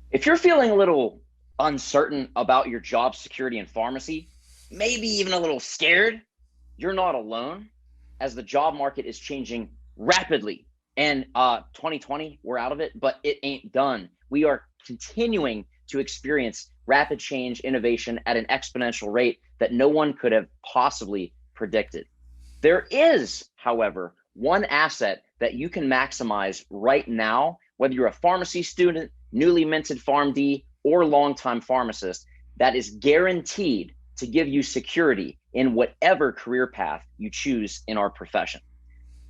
If you're feeling a little uncertain about your job security in pharmacy, maybe even a little scared, you're not alone, as the job market is changing rapidly. And 2020, we're out of it, but it ain't done. We are continuing to experience rapid change, innovation at an exponential rate that no one could have possibly predicted. There is, however, one asset that you can maximize right now, whether you're a pharmacy student, newly minted PharmD, or longtime pharmacist, that is guaranteed to give you security in whatever career path you choose in our profession.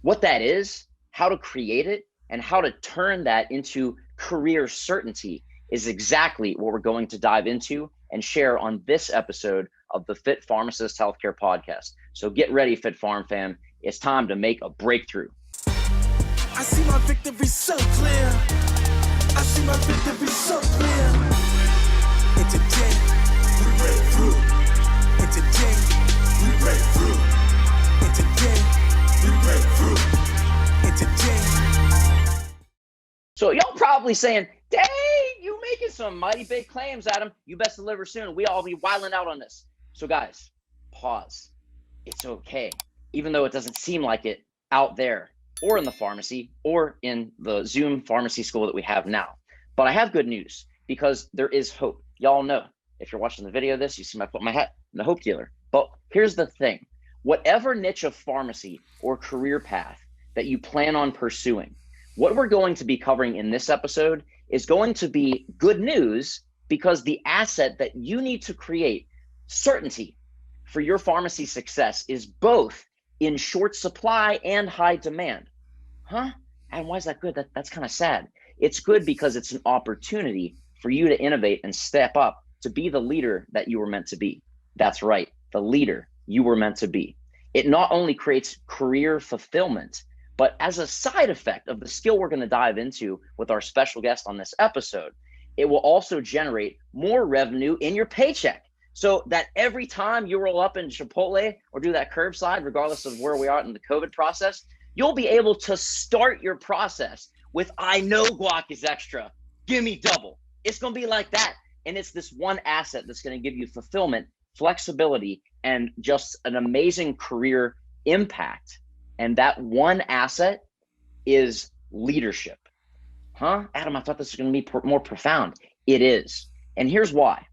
What that is, how to create it, and how to turn that into career certainty is exactly what we're going to dive into and share on this episode of the Fit Pharmacist Healthcare Podcast. So get ready, Fit Pharm fam. It's time to make a breakthrough. I see my victory so clear. I see my victory so clear. And today, we break through. And today, we break through. And today, we break through. And today. So y'all probably saying, dang, you making some mighty big claims, Adam. You best deliver soon. We all be wilding out on this. So guys, pause. It's okay. Even though it doesn't seem like it out there, or in the pharmacy, or in the Zoom pharmacy school that we have now. But I have good news, because there is hope. Y'all know, if you're watching the video of this, you see me put my hat in the hope dealer. But here's the thing. Whatever niche of pharmacy or career path that you plan on pursuing, what we're going to be covering in this episode is going to be good news, because the asset that you need to create certainty for your pharmacy success is both in short supply and high demand. Huh? And why is that good? That's kind of sad. It's good because it's an opportunity for you to innovate and step up to be the leader that you were meant to be. That's right, the leader you were meant to be. It not only creates career fulfillment, but as a side effect of the skill we're going to dive into with our special guest on this episode, it will also generate more revenue in your paycheck. So that every time you roll up in Chipotle or do that curbside, regardless of where we are in the COVID process, you'll be able to start your process with, I know guac is extra, give me double. It's going to be like that. And it's this one asset that's going to give you fulfillment, flexibility, and just an amazing career impact. And that one asset is leadership. Huh? Adam, I thought this was going to be more profound. It is. And here's why.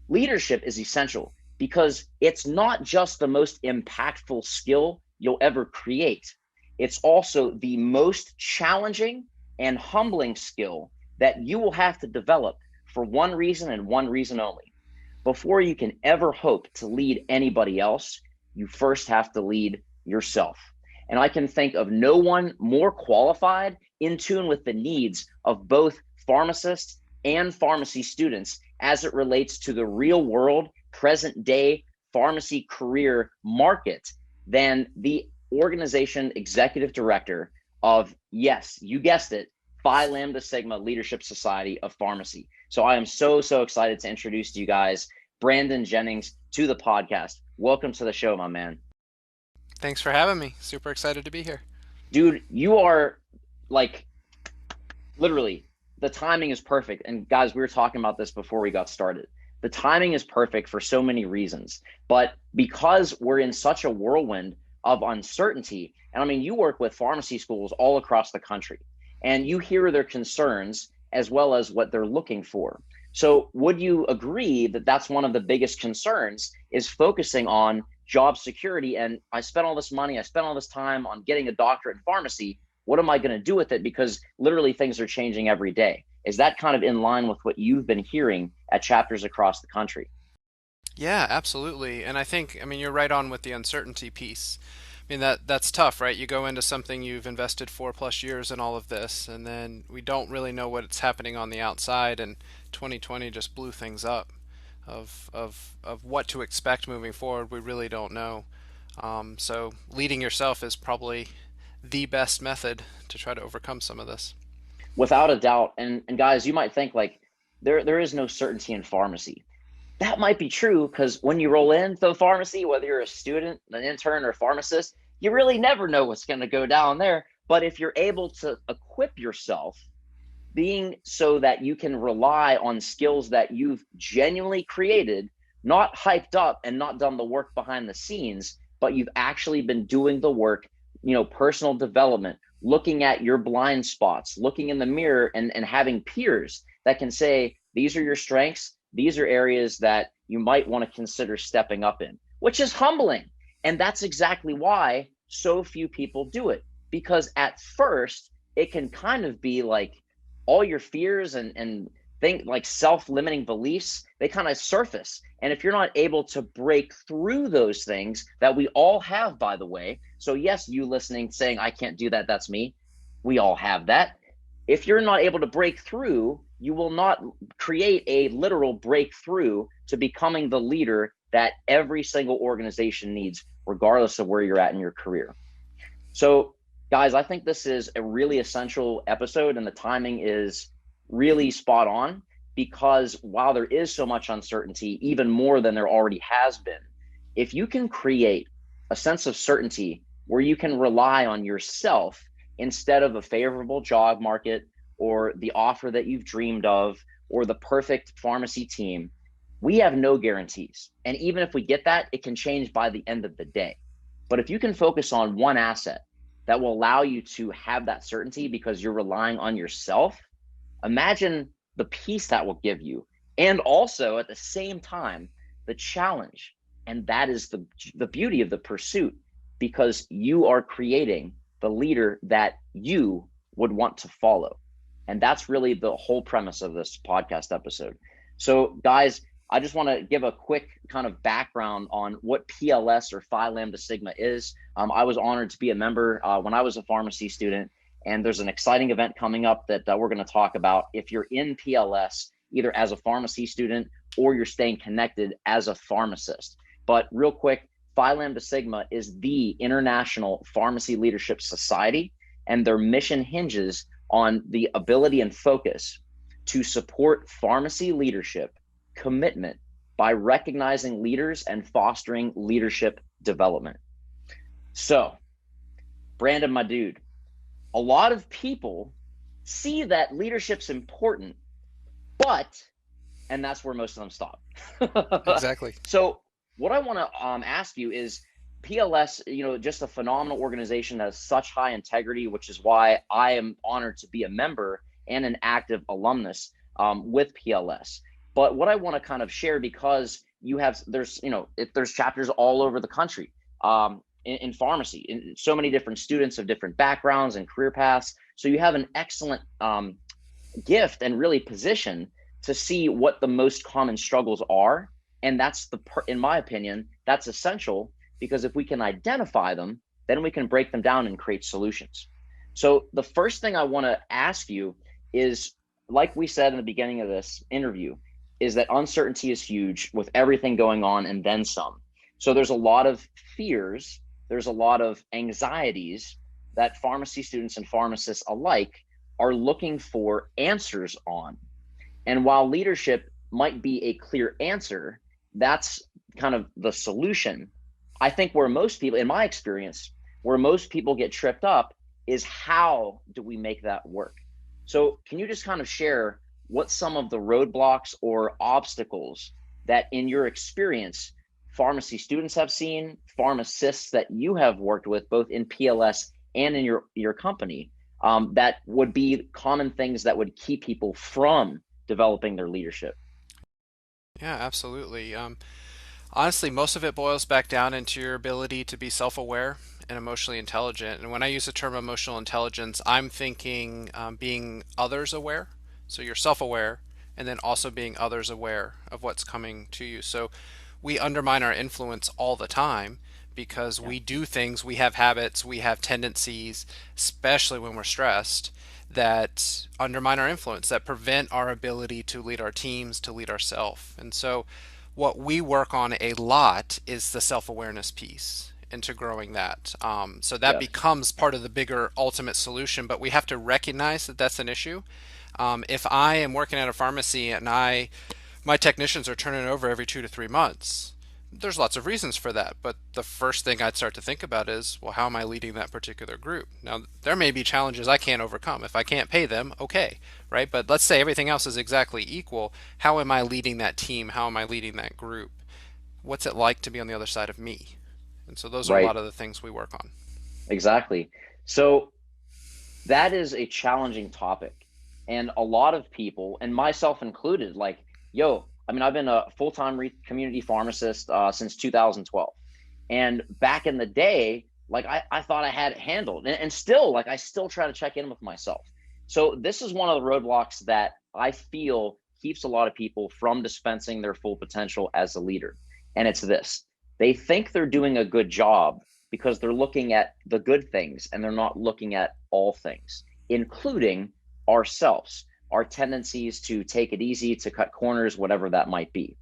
Leadership is essential because it's not just the most impactful skill you'll ever create. It's also the most challenging and humbling skill that you will have to develop for one reason and one reason only. Before you can ever hope to lead anybody else, you first have to lead yourself. And I can think of no one more qualified, in tune with the needs of both pharmacists and pharmacy students as it relates to the real world, present day pharmacy career market than the organization executive director of, yes, you guessed it, Phi Lambda Sigma Leadership Society of Pharmacy. So I am so excited to introduce to you guys Brandon Jennings to the podcast. Welcome to the show, my man. Thanks for having me. Super excited to be here. Dude, you are like, literally, the timing is perfect. And guys, we were talking about this before we got started. The timing is perfect for so many reasons. But because we're in such a whirlwind of uncertainty, and I mean, you work with pharmacy schools all across the country, and you hear their concerns as well as what they're looking for. So would you agree that that's one of the biggest concerns, is focusing on job security? And I spent all this money, I spent all this time on getting a doctorate in pharmacy. What am I going to do with it? Because literally things are changing every day. Is that kind of in line with what you've been hearing at chapters across the country? Yeah, absolutely. And I think, you're right on with the uncertainty piece. That's tough, right? You go into something, you've invested 4+ years in all of this, and then we don't really know what's happening on the outside, and 2020 just blew things up of what to expect moving forward. We really don't know. So leading yourself is probably the best method to try to overcome some of this. Without a doubt. And guys, you might think like there is no certainty in pharmacy. That might be true, because when you roll into the pharmacy, whether you're a student, an intern, or a pharmacist, you really never know what's going to go down there. But if you're able to equip yourself being so that you can rely on skills that you've genuinely created, not hyped up and not done the work behind the scenes, but you've actually been doing the work, personal development, looking at your blind spots, looking in the mirror, and having peers that can say, these are your strengths, these are areas that you might want to consider stepping up in, which is humbling. And that's exactly why so few people do it, because at first it can kind of be like all your fears and think like self-limiting beliefs, they kind of surface. And if you're not able to break through those things that we all have, by the way, so yes, you listening saying, I can't do that, that's me. We all have that. If you're not able to break through, you will not create a literal breakthrough to becoming the leader that every single organization needs, regardless of where you're at in your career. So guys, I think this is a really essential episode, and the timing is really spot on, because while there is so much uncertainty, even more than there already has been, if you can create a sense of certainty where you can rely on yourself instead of a favorable job market or the offer that you've dreamed of or the perfect pharmacy team, we have no guarantees. And even if we get that, it can change by the end of the day. But if you can focus on one asset that will allow you to have that certainty because you're relying on yourself, imagine the peace that will give you. And also at the same time, the challenge. And that is the beauty of the pursuit, because you are creating the leader that you would want to follow. And that's really the whole premise of this podcast episode. So guys, I just want to give a quick kind of background on what PLS or Phi Lambda Sigma is. I was honored to be a member when I was a pharmacy student, and there's an exciting event coming up that we're going to talk about. If you're in PLS, either as a pharmacy student or you're staying connected as a pharmacist. But real quick, Phi Lambda Sigma is the International Pharmacy Leadership Society, and their mission hinges on the ability and focus to support pharmacy leadership commitment by recognizing leaders and fostering leadership development. So, Brandon, my dude, a lot of people see that leadership's important, but, and that's where most of them stop. Exactly. So what I want to ask you is, PLS, just a phenomenal organization that has such high integrity, which is why I am honored to be a member and an active alumnus with PLS. But what I want to kind of share, because there's chapters all over the country in pharmacy, in so many different students of different backgrounds and career paths. So you have an excellent gift and really position to see what the most common struggles are. And that's in my opinion, that's essential, because if we can identify them, then we can break them down and create solutions. So the first thing I want to ask you is, like we said in the beginning of this interview, is that uncertainty is huge with everything going on and then some. So there's a lot of fears, there's a lot of anxieties that pharmacy students and pharmacists alike are looking for answers on. And while leadership might be a clear answer, that's kind of the solution. I think where most people, in my experience, where most people get tripped up is, how do we make that work? So can you just kind of share what some of the roadblocks or obstacles that in your experience pharmacy students have seen, pharmacists that you have worked with both in PLS and in your company, that would be common things that would keep people from developing their leadership? Yeah, absolutely. Honestly, most of it boils back down into your ability to be self-aware and emotionally intelligent. And when I use the term emotional intelligence, I'm thinking being others aware. So you're self-aware, and then also being others aware of what's coming to you. So we undermine our influence all the time because we do things, we have habits, we have tendencies, especially when we're stressed, that undermine our influence, that prevent our ability to lead our teams, to lead ourselves. And so what we work on a lot is the self-awareness piece, into growing that. So that becomes part of the bigger ultimate solution, but we have to recognize that that's an issue. If I am working at a pharmacy and my technicians are turning over every 2 to 3 months, There's lots of reasons for that, but the first thing I'd start to think about is, well, how am I leading that particular group? Now, there may be challenges I can't overcome. If I can't pay them, okay, right? But let's say everything else is exactly equal. How am I leading that team? How am I leading that group? What's it like to be on the other side of me? And so those are a Right. lot of the things we work on. Exactly. So that is a challenging topic. And a lot of people, and myself included, like, yo, I mean, I've been a full-time community pharmacist since 2012. And back in the day, like I thought I had it handled. And still, like I still try to check in with myself. So this is one of the roadblocks that I feel keeps a lot of people from dispensing their full potential as a leader. And it's this. They think they're doing a good job because they're looking at the good things and they're not looking at all things, including ourselves, our tendencies to take it easy, to cut corners, whatever that might be.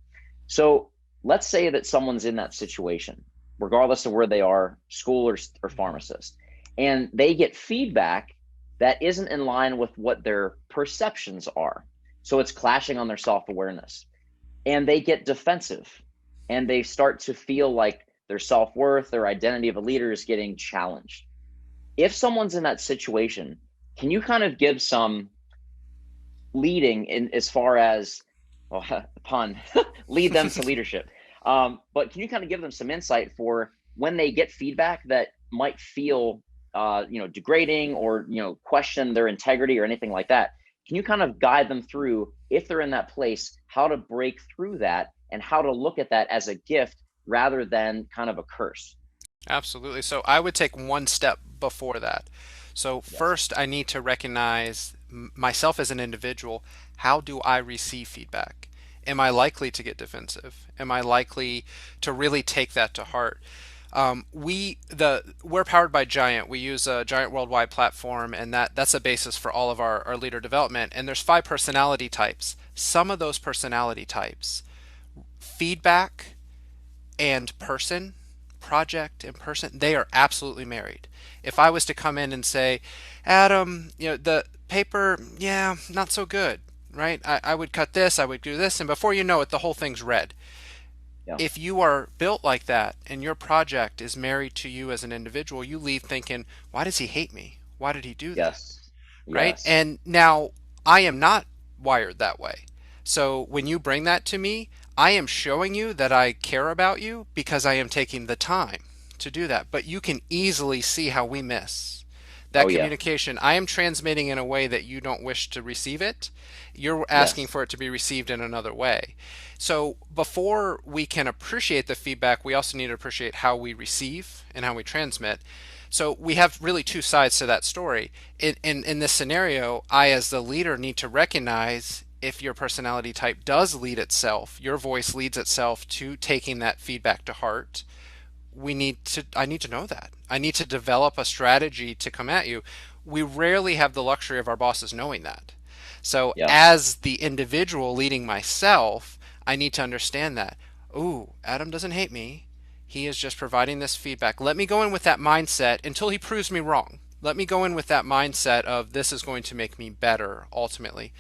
So let's say that someone's in that situation, regardless of where they are, school or pharmacist, and they get feedback that isn't in line with what their perceptions are. So it's clashing on their self-awareness. And they get defensive and they start to feel like their self-worth, their identity of a leader is getting challenged. If someone's in that situation, can you kind of give some leading in as far as, well, pun, lead them to leadership? But can you kind of give them some insight for when they get feedback that might feel, degrading or, question their integrity or anything like that? Can you kind of guide them through, if they're in that place, how to break through that and how to look at that as a gift rather than kind of a curse? Absolutely. So I would take one step before that. So Yes. first, I need to recognize myself as an individual. How do I receive feedback? Am I likely to get defensive? Am I likely to really take that to heart? We're powered by Giant. We use a Giant worldwide platform, and that's a basis for all of our leader development. And there's 5 personality types. Some of those personality types, feedback and person, project and person, they are absolutely married. If I was to come in and say, Adam, the paper, yeah, not so good, right? I would cut this, I would do this, and before you know it, the whole thing's red. Yeah. If you are built like that and your project is married to you as an individual, you leave thinking, why does he hate me? Why did he do that? Yes. Right? Yes. And now I am not wired that way. So when you bring that to me, I am showing you that I care about you because I am taking the time to do that. But you can easily see how we miss Oh that yeah. communication. I am transmitting in a way that you don't wish to receive it. You're asking Yes. for it to be received in another way. So before we can appreciate the feedback, we also need to appreciate how we receive and how we transmit. So we have really 2 sides to that story. In this scenario, I as the leader need to recognize if your personality type does lead itself, your voice leads itself to taking that feedback to heart. I need to know that. I need to develop a strategy to come at you. We rarely have the luxury of our bosses knowing that. So Yeah. as the individual leading myself, I need to understand that. Ooh, Adam doesn't hate me. He is just providing this feedback. Let me go in with that mindset until he proves me wrong. Let me go in with that mindset of this is going to make me better ultimately.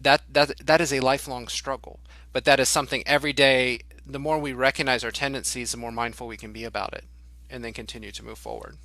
That is a lifelong struggle, but that is something every day. The more we recognize our tendencies, the more mindful we can be about it, and then continue to move forward.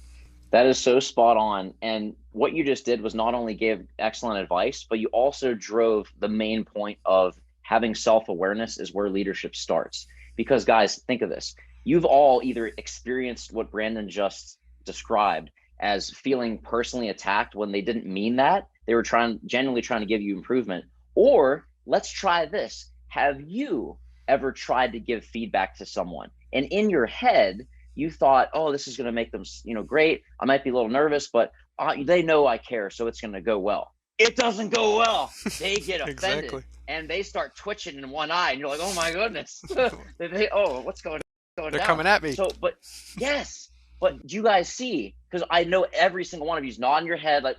That is so spot on. And what you just did was not only give excellent advice, but you also drove the main point of having self-awareness is where leadership starts. Because guys, think of this. You've all either experienced what Brandon just described as feeling personally attacked when they didn't mean that. They were genuinely trying to give you improvement. Or let's try this. Have you ever tried to give feedback to someone and in your head you thought, oh, this is going to make them great, I might be a little nervous, but they know I care, so it's going to go well. It doesn't go well. They get offended. Exactly. And they start twitching in one eye and you're like, oh my goodness. What's going They're down? coming at me. So but yes, but do you guys see, because I know every single one of you is nodding your head like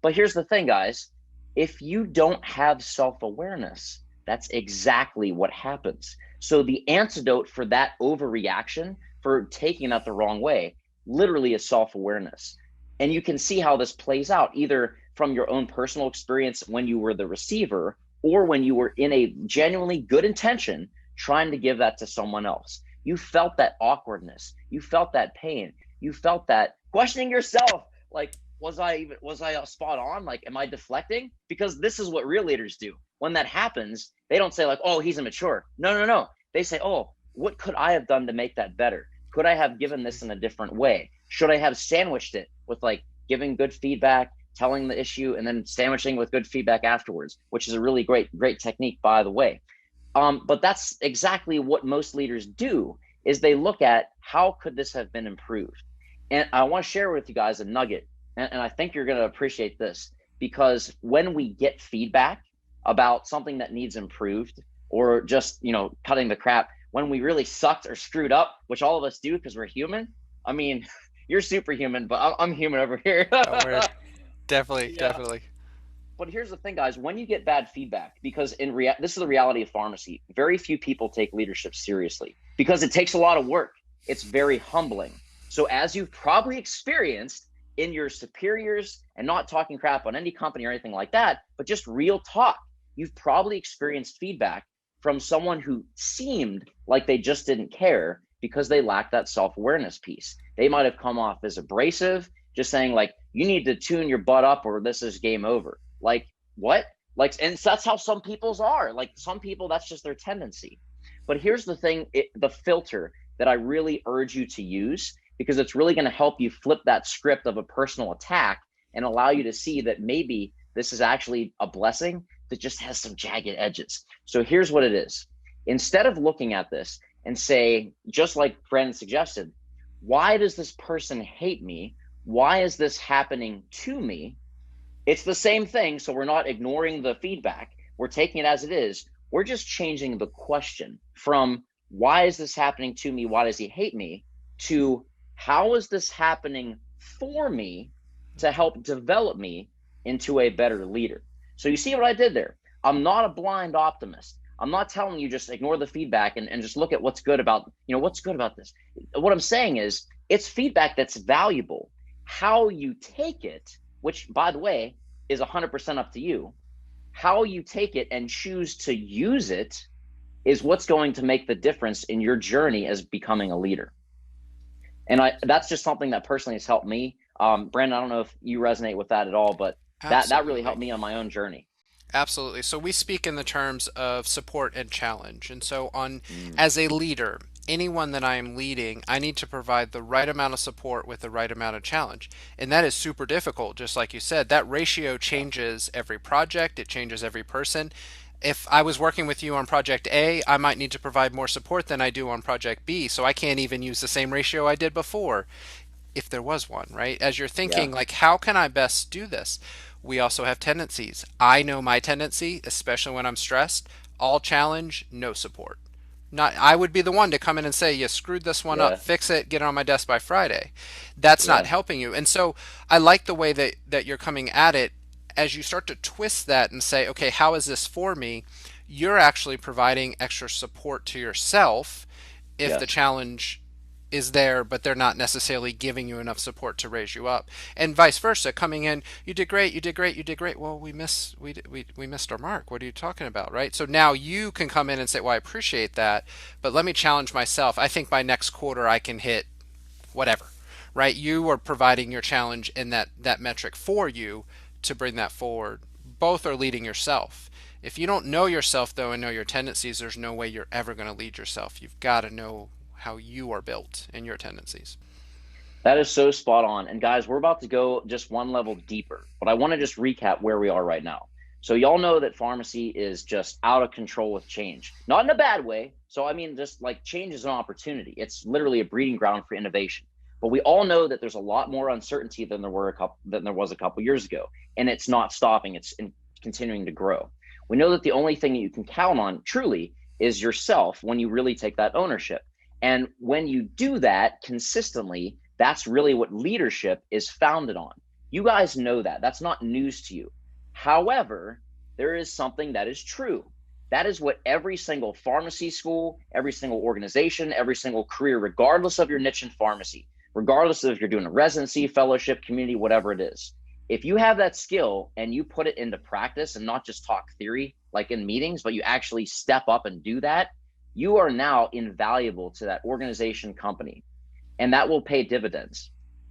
but here's the thing, guys. If you don't have self-awareness, that's exactly what happens. So the antidote for that overreaction, for taking that the wrong way, literally is self-awareness. And you can see how this plays out either from your own personal experience when you were the receiver or when you were in a genuinely good intention trying to give that to someone else. You felt that awkwardness. You felt that pain. You felt that questioning yourself. Like, was I spot on? Like, am I deflecting? Because this is what real leaders do. When that happens, they don't say like, oh, he's immature. No. They say, oh, what could I have done to make that better? Could I have given this in a different way? Should I have sandwiched it with like giving good feedback, telling the issue, and then sandwiching with good feedback afterwards, which is a really great technique, by the way. But that's exactly what most leaders do, is they look at how could this have been improved. And I want to share with you guys a nugget, and I think you're going to appreciate this, because when we get feedback about something that needs improved, or just, cutting the crap, when we really sucked or screwed up, which all of us do because we're human. I mean, you're superhuman, but I'm human over here. Definitely. But here's the thing, guys, when you get bad feedback, because this is the reality of pharmacy, very few people take leadership seriously because it takes a lot of work. It's very humbling. So as you've probably experienced in your superiors, and not talking crap on any company or anything like that, but just real talk, you've probably experienced feedback from someone who seemed like they just didn't care because they lacked that self-awareness piece. They might have come off as abrasive, just saying like, you need to tune your butt up or this is game over. Like, what? Like, and that's how some people's are. Like, some people, that's just their tendency. But here's the thing, the filter that I really urge you to use, because it's really going to help you flip that script of a personal attack and allow you to see that maybe this is actually a blessing that just has some jagged edges. So here's what it is. Instead of looking at this and say, just like Brandon suggested, why does this person hate me? Why is this happening to me? It's the same thing. So we're not ignoring the feedback. We're taking it as it is. We're just changing the question from why is this happening to me? Why does he hate me? To how is this happening for me to help develop me into a better leader? So you see what I did there? I'm not a blind optimist. I'm not telling you just ignore the feedback and just look at what's good about, what's good about this. What I'm saying is it's feedback that's valuable. How you take it, which by the way, is 100% up to you. How you take it and choose to use it is what's going to make the difference in your journey as becoming a leader. And that's just something that personally has helped me. Brandon, I don't know if you resonate with that at all, but that really helped me on my own journey. Absolutely. So we speak in the terms of support and challenge. And so as a leader, anyone that I am leading, I need to provide the right amount of support with the right amount of challenge. And that is super difficult. Just like you said, that ratio changes every project. It changes every person. If I was working with you on project A, I might need to provide more support than I do on project B. So I can't even use the same ratio I did before, if there was one, right? As you're thinking, like, how can I best do this? We also have tendencies. I know my tendency, especially when I'm stressed, all challenge, no support. I would be the one to come in and say, you screwed this one up, fix it, get it on my desk by Friday. That's not helping you. And so I like the way that you're coming at it. As you start to twist that and say, okay, how is this for me? You're actually providing extra support to yourself if the challenge is there, but they're not necessarily giving you enough support to raise you up, and vice versa. Coming in, you did great. Well, we missed our mark. What are you talking about, right? So now you can come in and say, well, I appreciate that, but let me challenge myself. I think by next quarter I can hit whatever, right? You are providing your challenge in that metric for you to bring that forward. Both are leading yourself. If you don't know yourself though and know your tendencies, there's no way you're ever going to lead yourself. You've got to know how you are built and your tendencies. That is so spot on. And guys, we're about to go just one level deeper, but I want to just recap where we are right now. So y'all know that pharmacy is just out of control with change, not in a bad way. So I mean, just like change is an opportunity. It's literally a breeding ground for innovation. But we all know that there's a lot more uncertainty than there was a couple years ago, and it's not stopping. It's continuing to grow. We know that the only thing that you can count on truly is yourself when you really take that ownership. And when you do that consistently, that's really what leadership is founded on. You guys know that. That's not news to you. However, there is something that is true. That is what every single pharmacy school, every single organization, every single career, regardless of your niche in pharmacy, regardless of if you're doing a residency, fellowship, community, whatever it is, if you have that skill and you put it into practice and not just talk theory like in meetings, but you actually step up and do that, you are now invaluable to that organization, company, and that will pay dividends.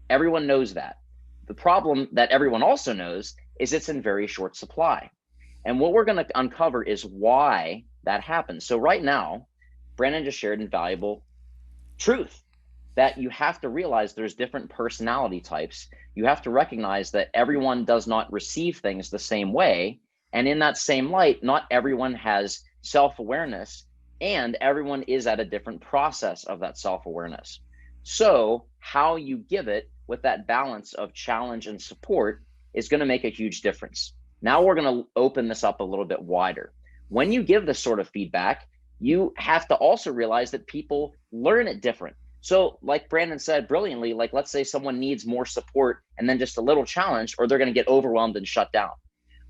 Everyone knows that. The problem that everyone also knows is it's in very short supply. And what we're going to uncover is why that happens. So right now, Brandon just shared invaluable truth that you have to realize there's different personality types. You have to recognize that everyone does not receive things the same way. And in that same light, not everyone has self-awareness, and everyone is at a different process of that self-awareness. So how you give it with that balance of challenge and support is going to make a huge difference. Now we're going to open this up a little bit wider. When you give this sort of feedback, you have to also realize that people learn it different. So like Brandon said brilliantly, like let's say someone needs more support and then just a little challenge, or they're going to get overwhelmed and shut down.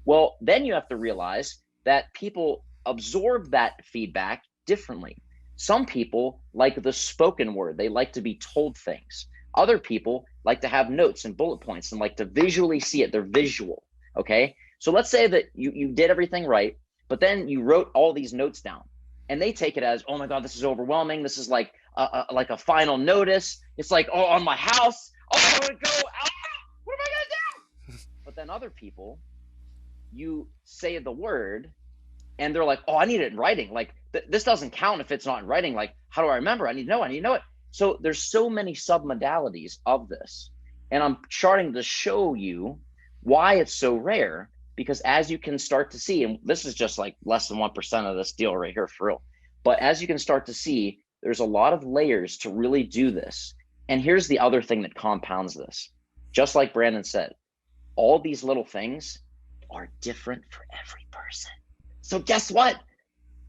Well, then you have to realize that people absorb that feedback differently. Some people like the spoken word. They like to be told things. Other people like to have notes and bullet points and like to visually see it. They're visual. Okay. So let's say that you did everything right, but then you wrote all these notes down and they take it as, oh my God, this is overwhelming. This is like a final notice. It's like, oh, on my house. Oh, I'm going to go. Ah, what am I going to do? But then other people, you say the word and they're like, oh, I need it in writing. Like this doesn't count if it's not in writing. Like, how do I remember? I need to know it. So there's so many submodalities of this. And I'm starting to show you why it's so rare, because as you can start to see, and this is just like less than 1% of this deal right here for real. But as you can start to see, there's a lot of layers to really do this. And here's the other thing that compounds this. Just like Brandon said, all these little things are different for every person. So guess what?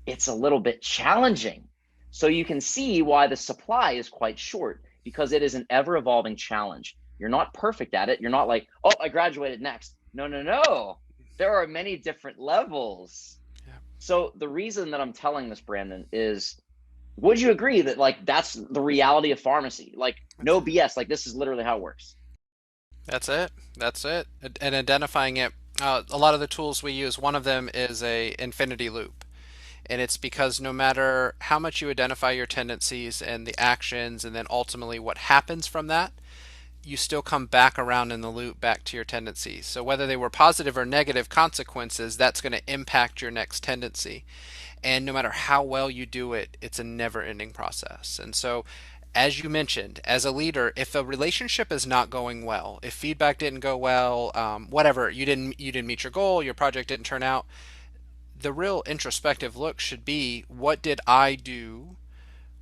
It's a little bit challenging. So you can see why the supply is quite short, because it is an ever evolving challenge. You're not perfect at it. You're not like, oh, I graduated next. No. There are many different levels. Yeah. So the reason that I'm telling this, Brandon, is would you agree that like that's the reality of pharmacy? Like no BS, like this is literally how it works. That's it. And identifying it. A lot of the tools we use, one of them is a infinity loop. And it's because no matter how much you identify your tendencies and the actions and then ultimately what happens from that, you still come back around in the loop back to your tendencies. So whether they were positive or negative consequences, that's going to impact your next tendency. And no matter how well you do it, it's a never-ending process. And so as you mentioned, as a leader, if a relationship is not going well, if feedback didn't go well, whatever, you didn't meet your goal, your project didn't turn out, the real introspective look should be, what did I do?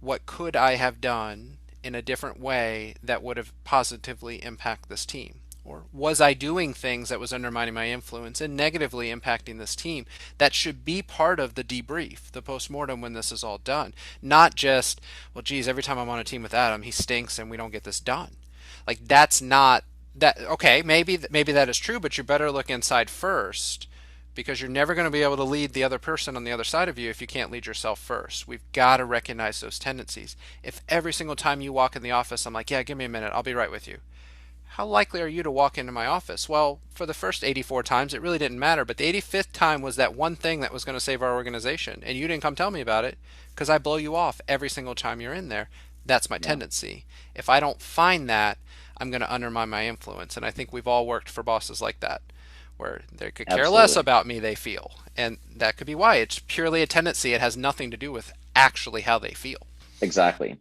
What could I have done in a different way that would have positively impacted this team? Or was I doing things that was undermining my influence and negatively impacting this team? That should be part of the debrief, the postmortem when this is all done. Not just, well, geez, every time I'm on a team with Adam, he stinks and we don't get this done. Like that's not that. Okay, maybe that is true, but you better look inside first, because you're never going to be able to lead the other person on the other side of you if you can't lead yourself first. We've got to recognize those tendencies. If every single time you walk in the office, I'm like, yeah, give me a minute, I'll be right with you. How likely are you to walk into my office? Well, for the first 84 times, it really didn't matter. But the 85th time was that one thing that was going to save our organization. And you didn't come tell me about it because I blow you off every single time you're in there. That's my tendency. If I don't find that, I'm going to undermine my influence. And I think we've all worked for bosses like that, where they could care less about me, they feel. And that could be why. It's purely a tendency. It has nothing to do with actually how they feel. Exactly.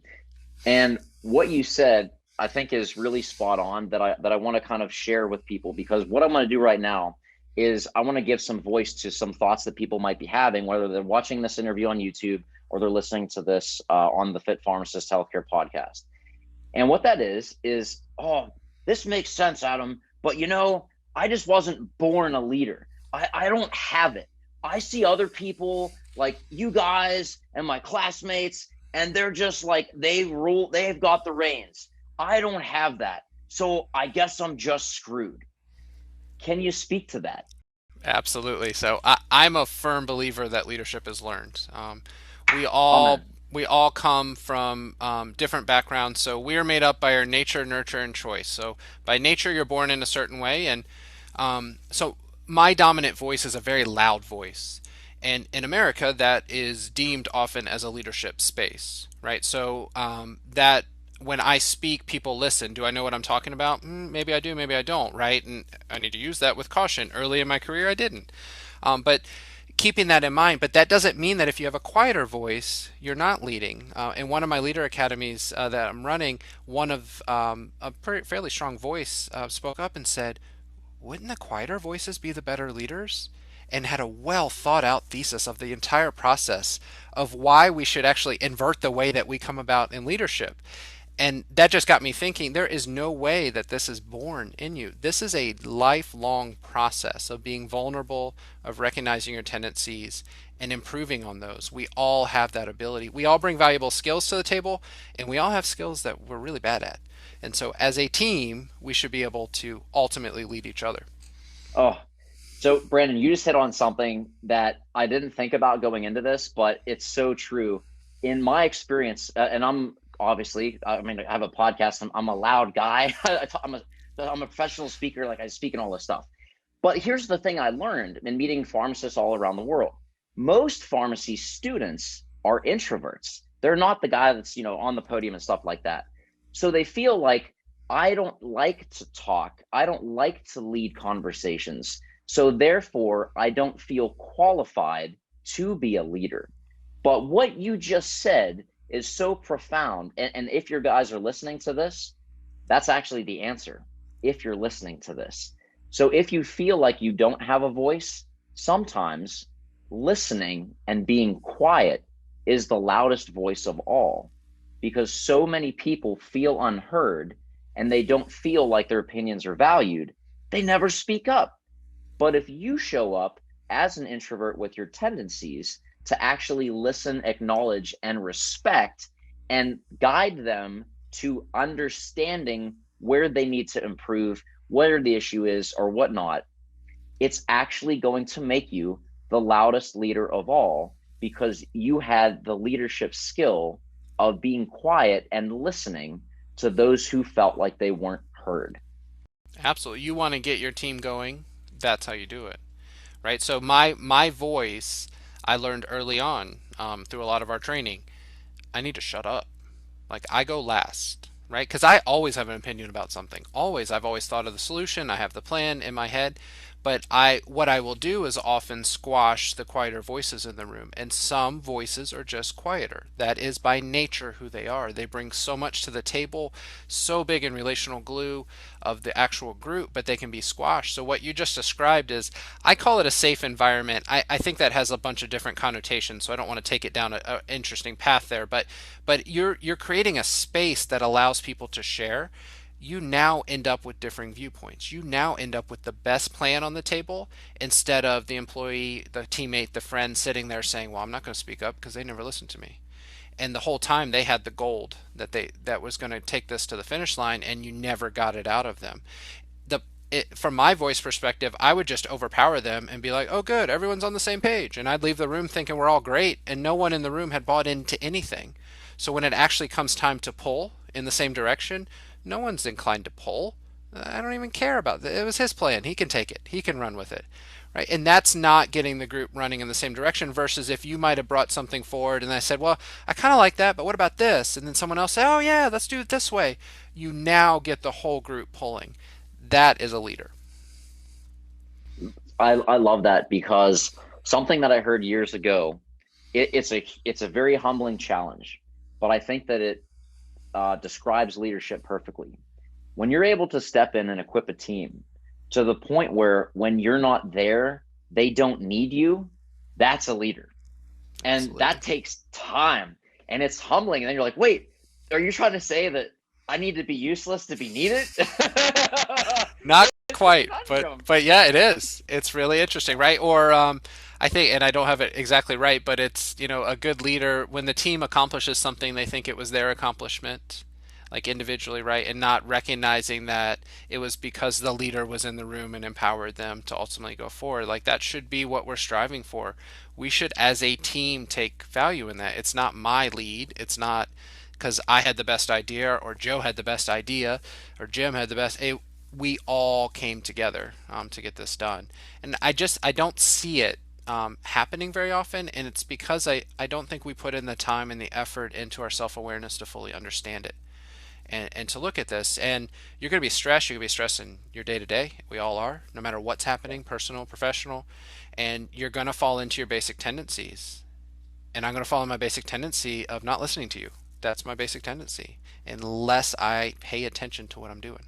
And what you said, I think, is really spot on, that I want to kind of share with people, because what I'm going to do right now is I want to give some voice to some thoughts that people might be having, whether they're watching this interview on YouTube or they're listening to this on the Fit Pharmacist Healthcare Podcast. And what that is, oh, this makes sense, Adam, but I just wasn't born a leader. I don't have it. I see other people like you guys and my classmates, and they're just like, they've got the reins. I don't have that. So I guess I'm just screwed. Can you speak to that? Absolutely. So I'm a firm believer that leadership is learned. We all come from different backgrounds. So we are made up by our nature, nurture, and choice. So by nature, you're born in a certain way. And so my dominant voice is a very loud voice. And in America, that is deemed often as a leadership space, right? So that when I speak, people listen. Do I know what I'm talking about? Maybe I do, maybe I don't, right? And I need to use that with caution. Early in my career, I didn't. But keeping that in mind, but that doesn't mean that if you have a quieter voice, you're not leading. In one of my leader academies that I'm running, one of fairly strong voice spoke up and said, wouldn't the quieter voices be the better leaders? And had a well thought out thesis of the entire process of why we should actually invert the way that we come about in leadership. And that just got me thinking, there is no way that this is born in you. This is a lifelong process of being vulnerable, of recognizing your tendencies and improving on those. We all have that ability. We all bring valuable skills to the table, and we all have skills that we're really bad at. And so as a team, we should be able to ultimately lead each other. Oh, so Brandon, you just hit on something that I didn't think about going into this, but it's so true. In my experience, and I'm obviously, I mean, I have a podcast. I'm a loud guy. I'm a professional speaker. Like I speak and all this stuff. But here's the thing I learned in meeting pharmacists all around the world. Most pharmacy students are introverts. They're not the guy that's, on the podium and stuff like that. So they feel like, I don't like to talk. I don't like to lead conversations. So therefore, I don't feel qualified to be a leader. But what you just said is so profound. And if your guys are listening to this, that's actually the answer, if you're listening to this. So if you feel like you don't have a voice, sometimes listening and being quiet is the loudest voice of all, because so many people feel unheard and they don't feel like their opinions are valued. They never speak up. But if you show up as an introvert with your tendencies to actually listen, acknowledge, and respect, and guide them to understanding where they need to improve, whether the issue is or whatnot, it's actually going to make you the loudest leader of all, because you had the leadership skill of being quiet and listening to those who felt like they weren't heard. Absolutely. You want to get your team going, that's how you do it, right? So my voice, I learned early on through a lot of our training, I need to shut up. Like I go last, right? Because I always have an opinion about something. I've always thought of the solution. I have the plan in my head. But what I will do is often squash the quieter voices in the room. And some voices are just quieter. That is by nature who they are. They bring so much to the table, so big in relational glue of the actual group, but they can be squashed. So what you just described is, I call it a safe environment. I think that has a bunch of different connotations, so I don't want to take it down an interesting path there. But you're creating a space that allows people to share. You now end up with differing viewpoints. You now end up with the best plan on the table, instead of the employee, the teammate, the friend sitting there saying, well, I'm not going to speak up because they never listened to me. And the whole time they had the gold that was going to take this to the finish line, and you never got it out of them. From my voice perspective, I would just overpower them and be like, oh good, everyone's on the same page. And I'd leave the room thinking we're all great, and no one in the room had bought into anything. So when it actually comes time to pull in the same direction, no one's inclined to pull. I don't even care about it. It was his plan. He can take it. He can run with it. Right? And that's not getting the group running in the same direction, versus if you might have brought something forward and I said, well, I kind of like that, but what about this? And then someone else said, oh yeah, let's do it this way. You now get the whole group pulling. That is a leader. I love that, because something that I heard years ago, it's a very humbling challenge, but I think that it describes leadership perfectly. When you're able to step in and equip a team to the point where when you're not there, they don't need you, that's a leader. And Absolutely. That takes time, and it's humbling. And then you're like, wait, are you trying to say that I need to be useless to be needed? Not quite, but yeah, it is. It's really interesting, right? Or I think, and I don't have it exactly right, but it's, a good leader, when the team accomplishes something, they think it was their accomplishment, like individually, right? And not recognizing that it was because the leader was in the room and empowered them to ultimately go forward. Like that should be what we're striving for. We should, as a team, take value in that. It's not my lead. It's not because I had the best idea, or Joe had the best idea, or Jim had the best. We all came together to get this done. And I don't see it happening very often, and it's because I don't think we put in the time and the effort into our self-awareness to fully understand it and to look at this. And you're going to be stressed. You're going to be stressed in your day to day. We all are, no matter what's happening, personal, professional. And you're going to fall into your basic tendencies. And I'm going to fall in my basic tendency of not listening to you. That's my basic tendency, unless I pay attention to what I'm doing.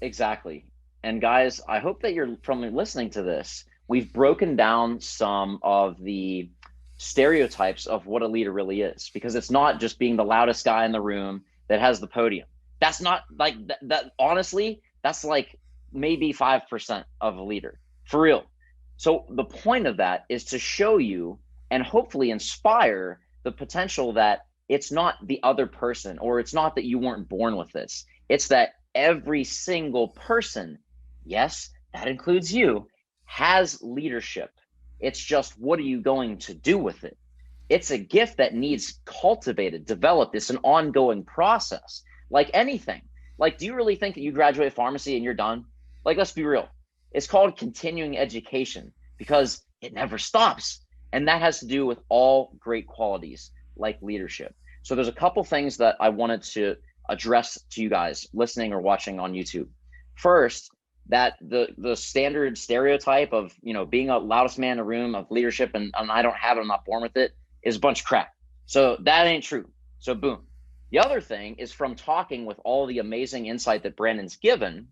Exactly. And guys, I hope that you're from listening to this, we've broken down some of the stereotypes of what a leader really is, because it's not just being the loudest guy in the room that has the podium. That's not like that. Honestly, that's like maybe 5% of a leader, for real. So the point of that is to show you and hopefully inspire the potential that it's not the other person, or it's not that you weren't born with this. It's that every single person, yes, that includes you, has leadership. It's just, what are you going to do with it? It's a gift that needs cultivated, developed. It's an ongoing process, like anything. Like, do you really think that you graduate pharmacy and you're done? Like, let's be real. It's called continuing education because it never stops. And that has to do with all great qualities like leadership. So there's a couple things that I wanted to address to you guys listening or watching on YouTube. First, that the standard stereotype of, being a loudest man in the room of leadership and I don't have it, I'm not born with it, is a bunch of crap. So that ain't true. So boom. The other thing is, from talking with all the amazing insight that Brandon's given,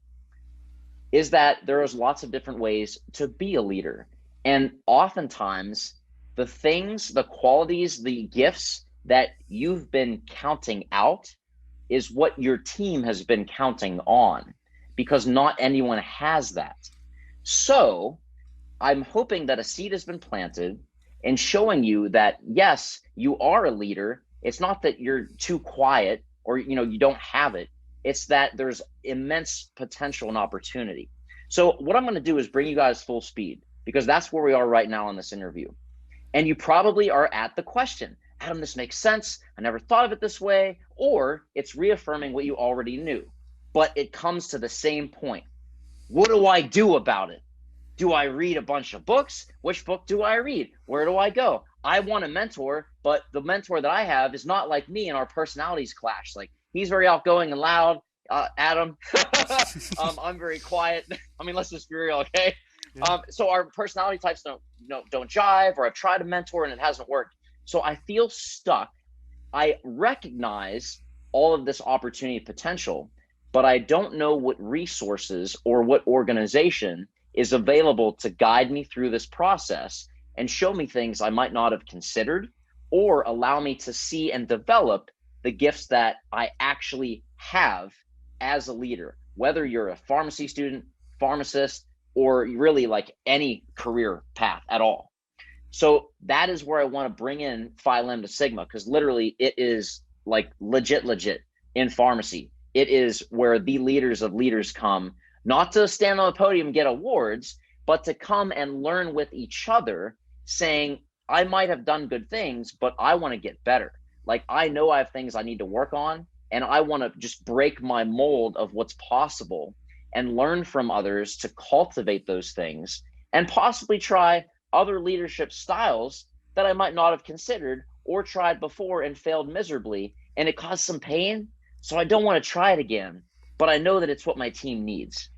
is that there is lots of different ways to be a leader. And oftentimes the things, the qualities, the gifts that you've been counting out is what your team has been counting on, because not anyone has that. So I'm hoping that a seed has been planted in showing you that, yes, you are a leader. It's not that you're too quiet or, you don't have it. It's that there's immense potential and opportunity. So what I'm going to do is bring you guys full speed, because that's where we are right now in this interview. And you probably are at the question, Adam, this makes sense. I never thought of it this way. Or it's reaffirming what you already knew. But it comes to the same point. What do I do about it? Do I read a bunch of books? Which book do I read? Where do I go? I want a mentor, but the mentor that I have is not like me, and our personalities clash. Like, he's very outgoing and loud, Adam. I'm very quiet. I mean, let's just be real, okay? Yeah. So our personality types don't jive, or I've tried to mentor and it hasn't worked. So I feel stuck. I recognize all of this opportunity potential, but I don't know what resources or what organization is available to guide me through this process and show me things I might not have considered, or allow me to see and develop the gifts that I actually have as a leader, whether you're a pharmacy student, pharmacist, or really like any career path at all. So that is where I want to bring in Phi Lambda Sigma, because literally it is like legit in pharmacy. It is where the leaders of leaders come, not to stand on the podium and get awards, but to come and learn with each other, saying, I might have done good things, but I want to get better. Like, I know I have things I need to work on, and I want to just break my mold of what's possible and learn from others to cultivate those things, and possibly try other leadership styles that I might not have considered or tried before and failed miserably, and it caused some pain. So I don't want to try it again, but I know that it's what my team needs.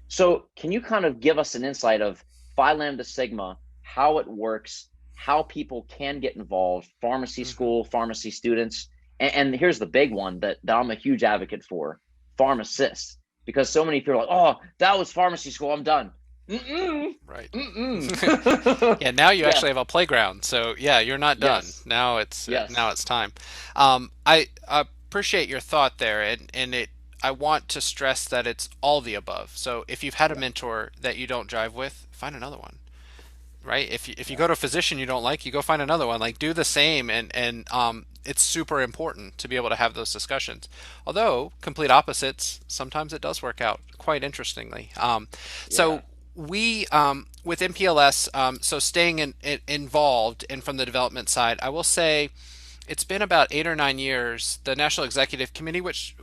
So can you kind of give us an insight of Phi Lambda Sigma, how it works, how people can get involved, pharmacy school, pharmacy students, and here's the big one that I'm a huge advocate for, pharmacists, because so many people are like, oh, that was pharmacy school, I'm done. Right. Yeah, now you actually have a playground. So yeah, you're not done. Yes. Now it's time. I appreciate your thought there, and I want to stress that it's all the above. So if you've had a mentor that you don't jive with, find another one. Right? If you go to a physician you don't like, you go find another one. Like, do the same, and it's super important to be able to have those discussions. Although complete opposites, sometimes it does work out quite interestingly. So we within PLS, so staying involved and from the development side, I will say it's been about 8 or 9 years. The National Executive Committee, which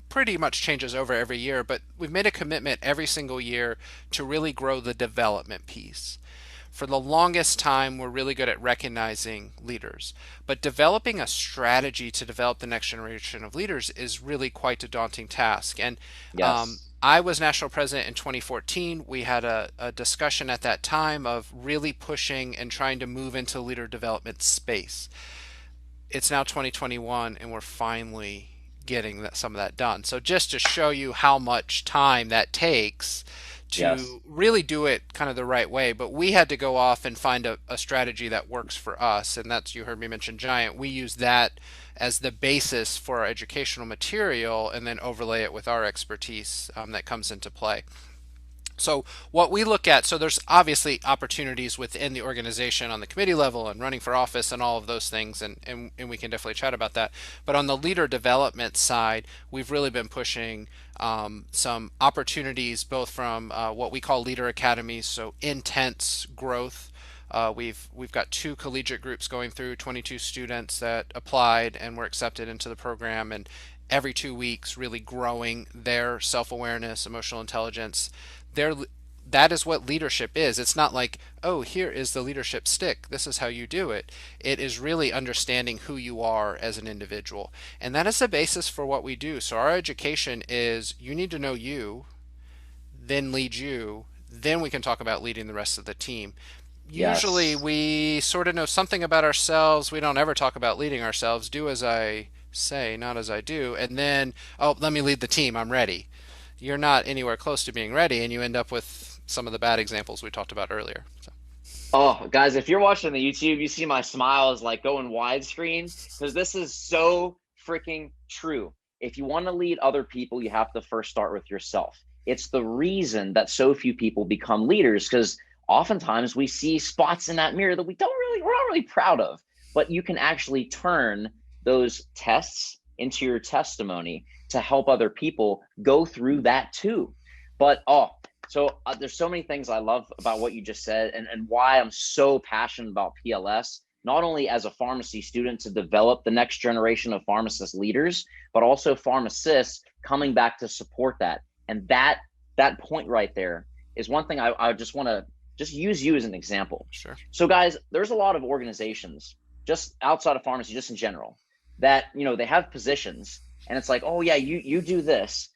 pretty much changes over every year, but we've made a commitment every single year to really grow the development piece. for the longest time, we're really good at recognizing leaders, but developing a strategy to develop the next generation of leaders is really quite a daunting task. And Yes. I was national president in 2014. We had a discussion at that time of really pushing and trying to move into leader development space. It's now 2021, and we're finally getting some of that done. So just to show you how much time that takes Yes. to really do it kind of the right way. But we had to go off and find a strategy that works for us. And that's, you heard me mention Giant. We use that as the basis for our educational material and then overlay it with our expertise that comes into play. So what we look at, so there's obviously opportunities within the organization on the committee level and running for office and all of those things, and we can definitely chat about that. But on the leader development side, we've really been pushing some opportunities both from what we call leader academies, so intense growth. We've got 2 collegiate groups going through, 22 students that applied and were accepted into the program, and every 2 weeks really growing their self-awareness, emotional intelligence. That is what leadership is. It's not like, oh, here is the leadership stick, this is how you do it. It is really understanding who you are as an individual. And that is the basis for what we do. So our education is, you need to know you, then lead you, then we can talk about leading the rest of the team. Usually Yes. we sort of know something about ourselves. We don't ever talk about leading ourselves. Do as I say, not as I do. And then, oh, let me lead the team, I'm ready. You're not anywhere close to being ready, and you end up with some of the bad examples we talked about earlier. So. Oh, guys, if you're watching the YouTube, you see my smile is like going widescreen because this is so freaking true. If you want to lead other people, you have to first start with yourself. It's the reason that so few people become leaders because oftentimes we see spots in that mirror that we're not really proud of, but you can actually turn those tests into your testimony to help other people go through that too. But there's so many things I love about what you just said and why I'm so passionate about PLS, not only as a pharmacy student to develop the next generation of pharmacist leaders, but also pharmacists coming back to support that. And that point right there is one thing I just want to just use you as an example. Sure. So guys, there's a lot of organizations just outside of pharmacy, just in general, that, they have positions and it's like, oh yeah, you do this.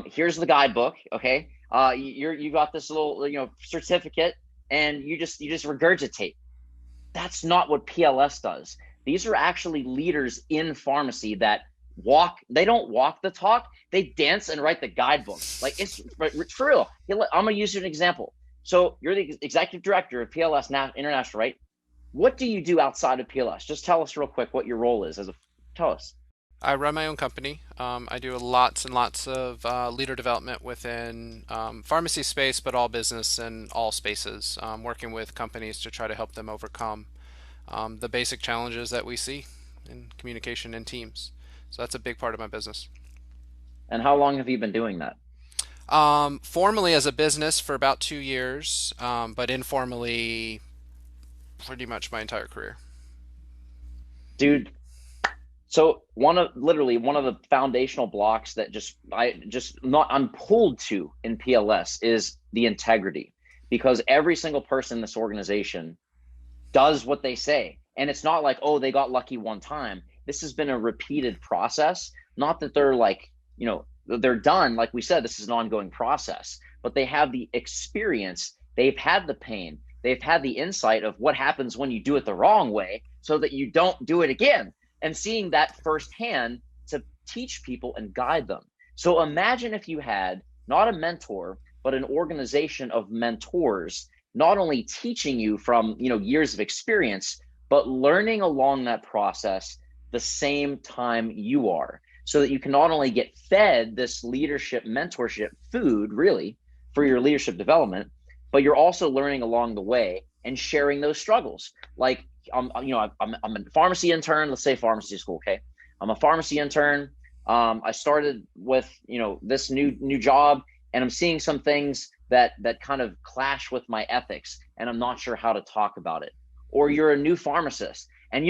Here's the guidebook. Okay. You got this little, certificate and you just regurgitate. That's not what PLS does. These are actually leaders in pharmacy that they don't walk the talk, they dance and write the guidebook. Like it's for real. I'm gonna use you an example. So you're the executive director of PLS International, right? What do you do outside of PLS? Just tell us real quick what your role is tell us. I run my own company. I do lots and lots of leader development within pharmacy space, but all business and all spaces, working with companies to try to help them overcome the basic challenges that we see in communication in teams. So that's a big part of my business. And how long have you been doing that? Formally as a business for about 2 years, but informally pretty much my entire career. Dude, so one of the foundational blocks that I'm pulled to in PLS is the integrity, because every single person in this organization does what they say. And it's not like, oh, they got lucky one time. This has been a repeated process. Not that they're like, they're done. Like we said, this is an ongoing process, but they have the experience. They've had the pain. They've had the insight of what happens when you do it the wrong way so that you don't do it again. And seeing that firsthand to teach people and guide them. So imagine if you had not a mentor, but an organization of mentors, not only teaching you from, years of experience, but learning along that process the same time you are, so that you can not only get fed this leadership mentorship food really for your leadership development, but you're also learning along the way and sharing those struggles. Like, I'm a pharmacy intern, let's say pharmacy school. Okay. I'm a pharmacy intern. I started with, this new job, and I'm seeing some things that kind of clash with my ethics, and I'm not sure how to talk about it. Or you're a new pharmacist and,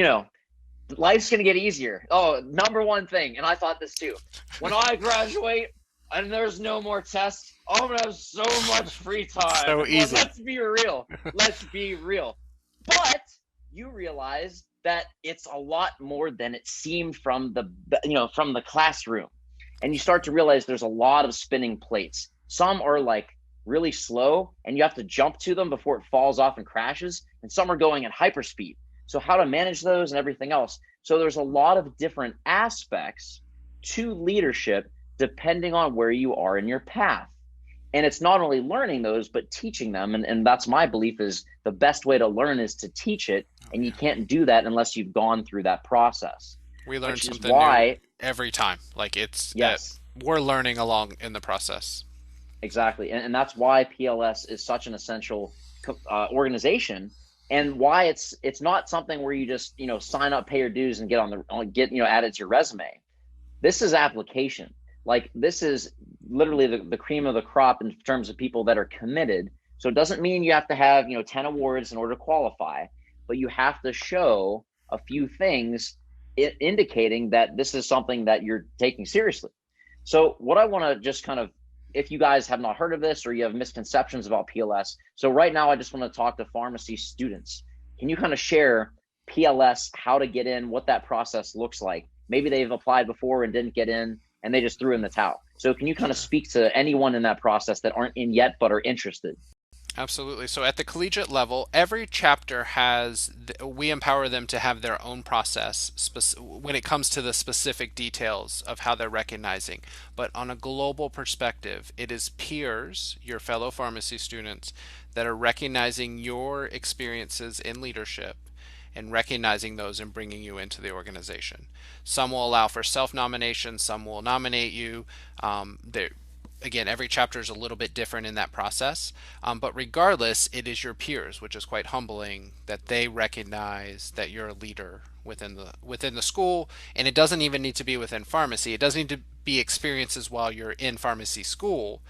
life's going to get easier. Oh, number one thing. And I thought this too, when I graduate, and there's no more tests. I'm gonna have so much free time. So easy. Let's be real. Let's be real. But you realize that it's a lot more than it seemed from the classroom, and you start to realize there's a lot of spinning plates. Some are like really slow, and you have to jump to them before it falls off and crashes, and some are going at hyperspeed. So how to manage those and everything else. So there's a lot of different aspects to leadership depending on where you are in your path. And it's not only learning those, but teaching them. And that's my belief, is the best way to learn is to teach it. And you can't do that unless you've gone through that process. We learn something new every time. Like we're learning along in the process. Exactly. And that's why PLS is such an essential organization, and why it's not something where you just, sign up, pay your dues and get added to your resume. This is application. Like, this is literally the cream of the crop in terms of people that are committed. So it doesn't mean you have to have, 10 awards in order to qualify, but you have to show a few things indicating that this is something that you're taking seriously. So what I want to just kind of, if you guys have not heard of this or you have misconceptions about PLS, so right now I just want to talk to pharmacy students. Can you kind of share PLS, how to get in, what that process looks like? Maybe they've applied before and didn't get in, and they just threw in the towel. So can you kind of speak to anyone in that process that aren't in yet but are interested? Absolutely. So at the collegiate level, every chapter we empower them to have their own process when it comes to the specific details of how they're recognizing. But on a global perspective, it is peers, your fellow pharmacy students, that are recognizing your experiences in leadership and recognizing those and bringing you into the organization. Some will allow for self-nomination, some will nominate you. Again, every chapter is a little bit different in that process, but regardless, it is your peers, which is quite humbling that they recognize that you're a leader within the school. And it doesn't even need to be within pharmacy. It doesn't need to be experiences while you're in pharmacy school,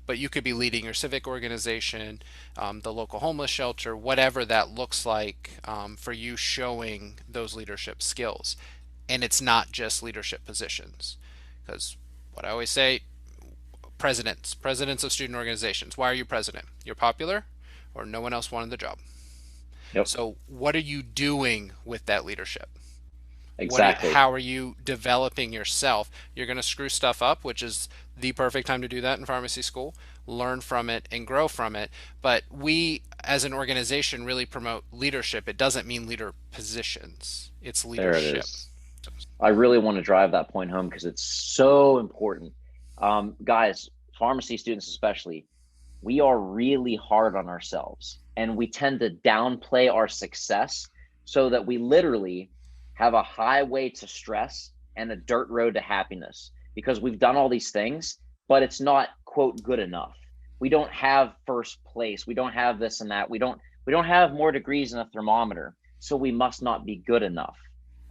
but you could be leading your civic organization, the local homeless shelter, whatever that looks like, for you showing those leadership skills. And it's not just leadership positions, because what I always say, presidents of student organizations. Why are you president? You're popular, or no one else wanted the job. Yep. So what are you doing with that leadership? Exactly. How are you developing yourself? You're going to screw stuff up, which is the perfect time to do that in pharmacy school. Learn from it and grow from it. But we, as an organization, really promote leadership. It doesn't mean leader positions. It's leadership. There it is. I really want to drive that point home because it's so important. Guys, pharmacy students especially, we are really hard on ourselves, and we tend to downplay our success so that we literally have a highway to stress and a dirt road to happiness, because we've done all these things, but it's not, quote, good enough. We don't have first place. We don't have this and that. We don't have more degrees in a thermometer, so we must not be good enough.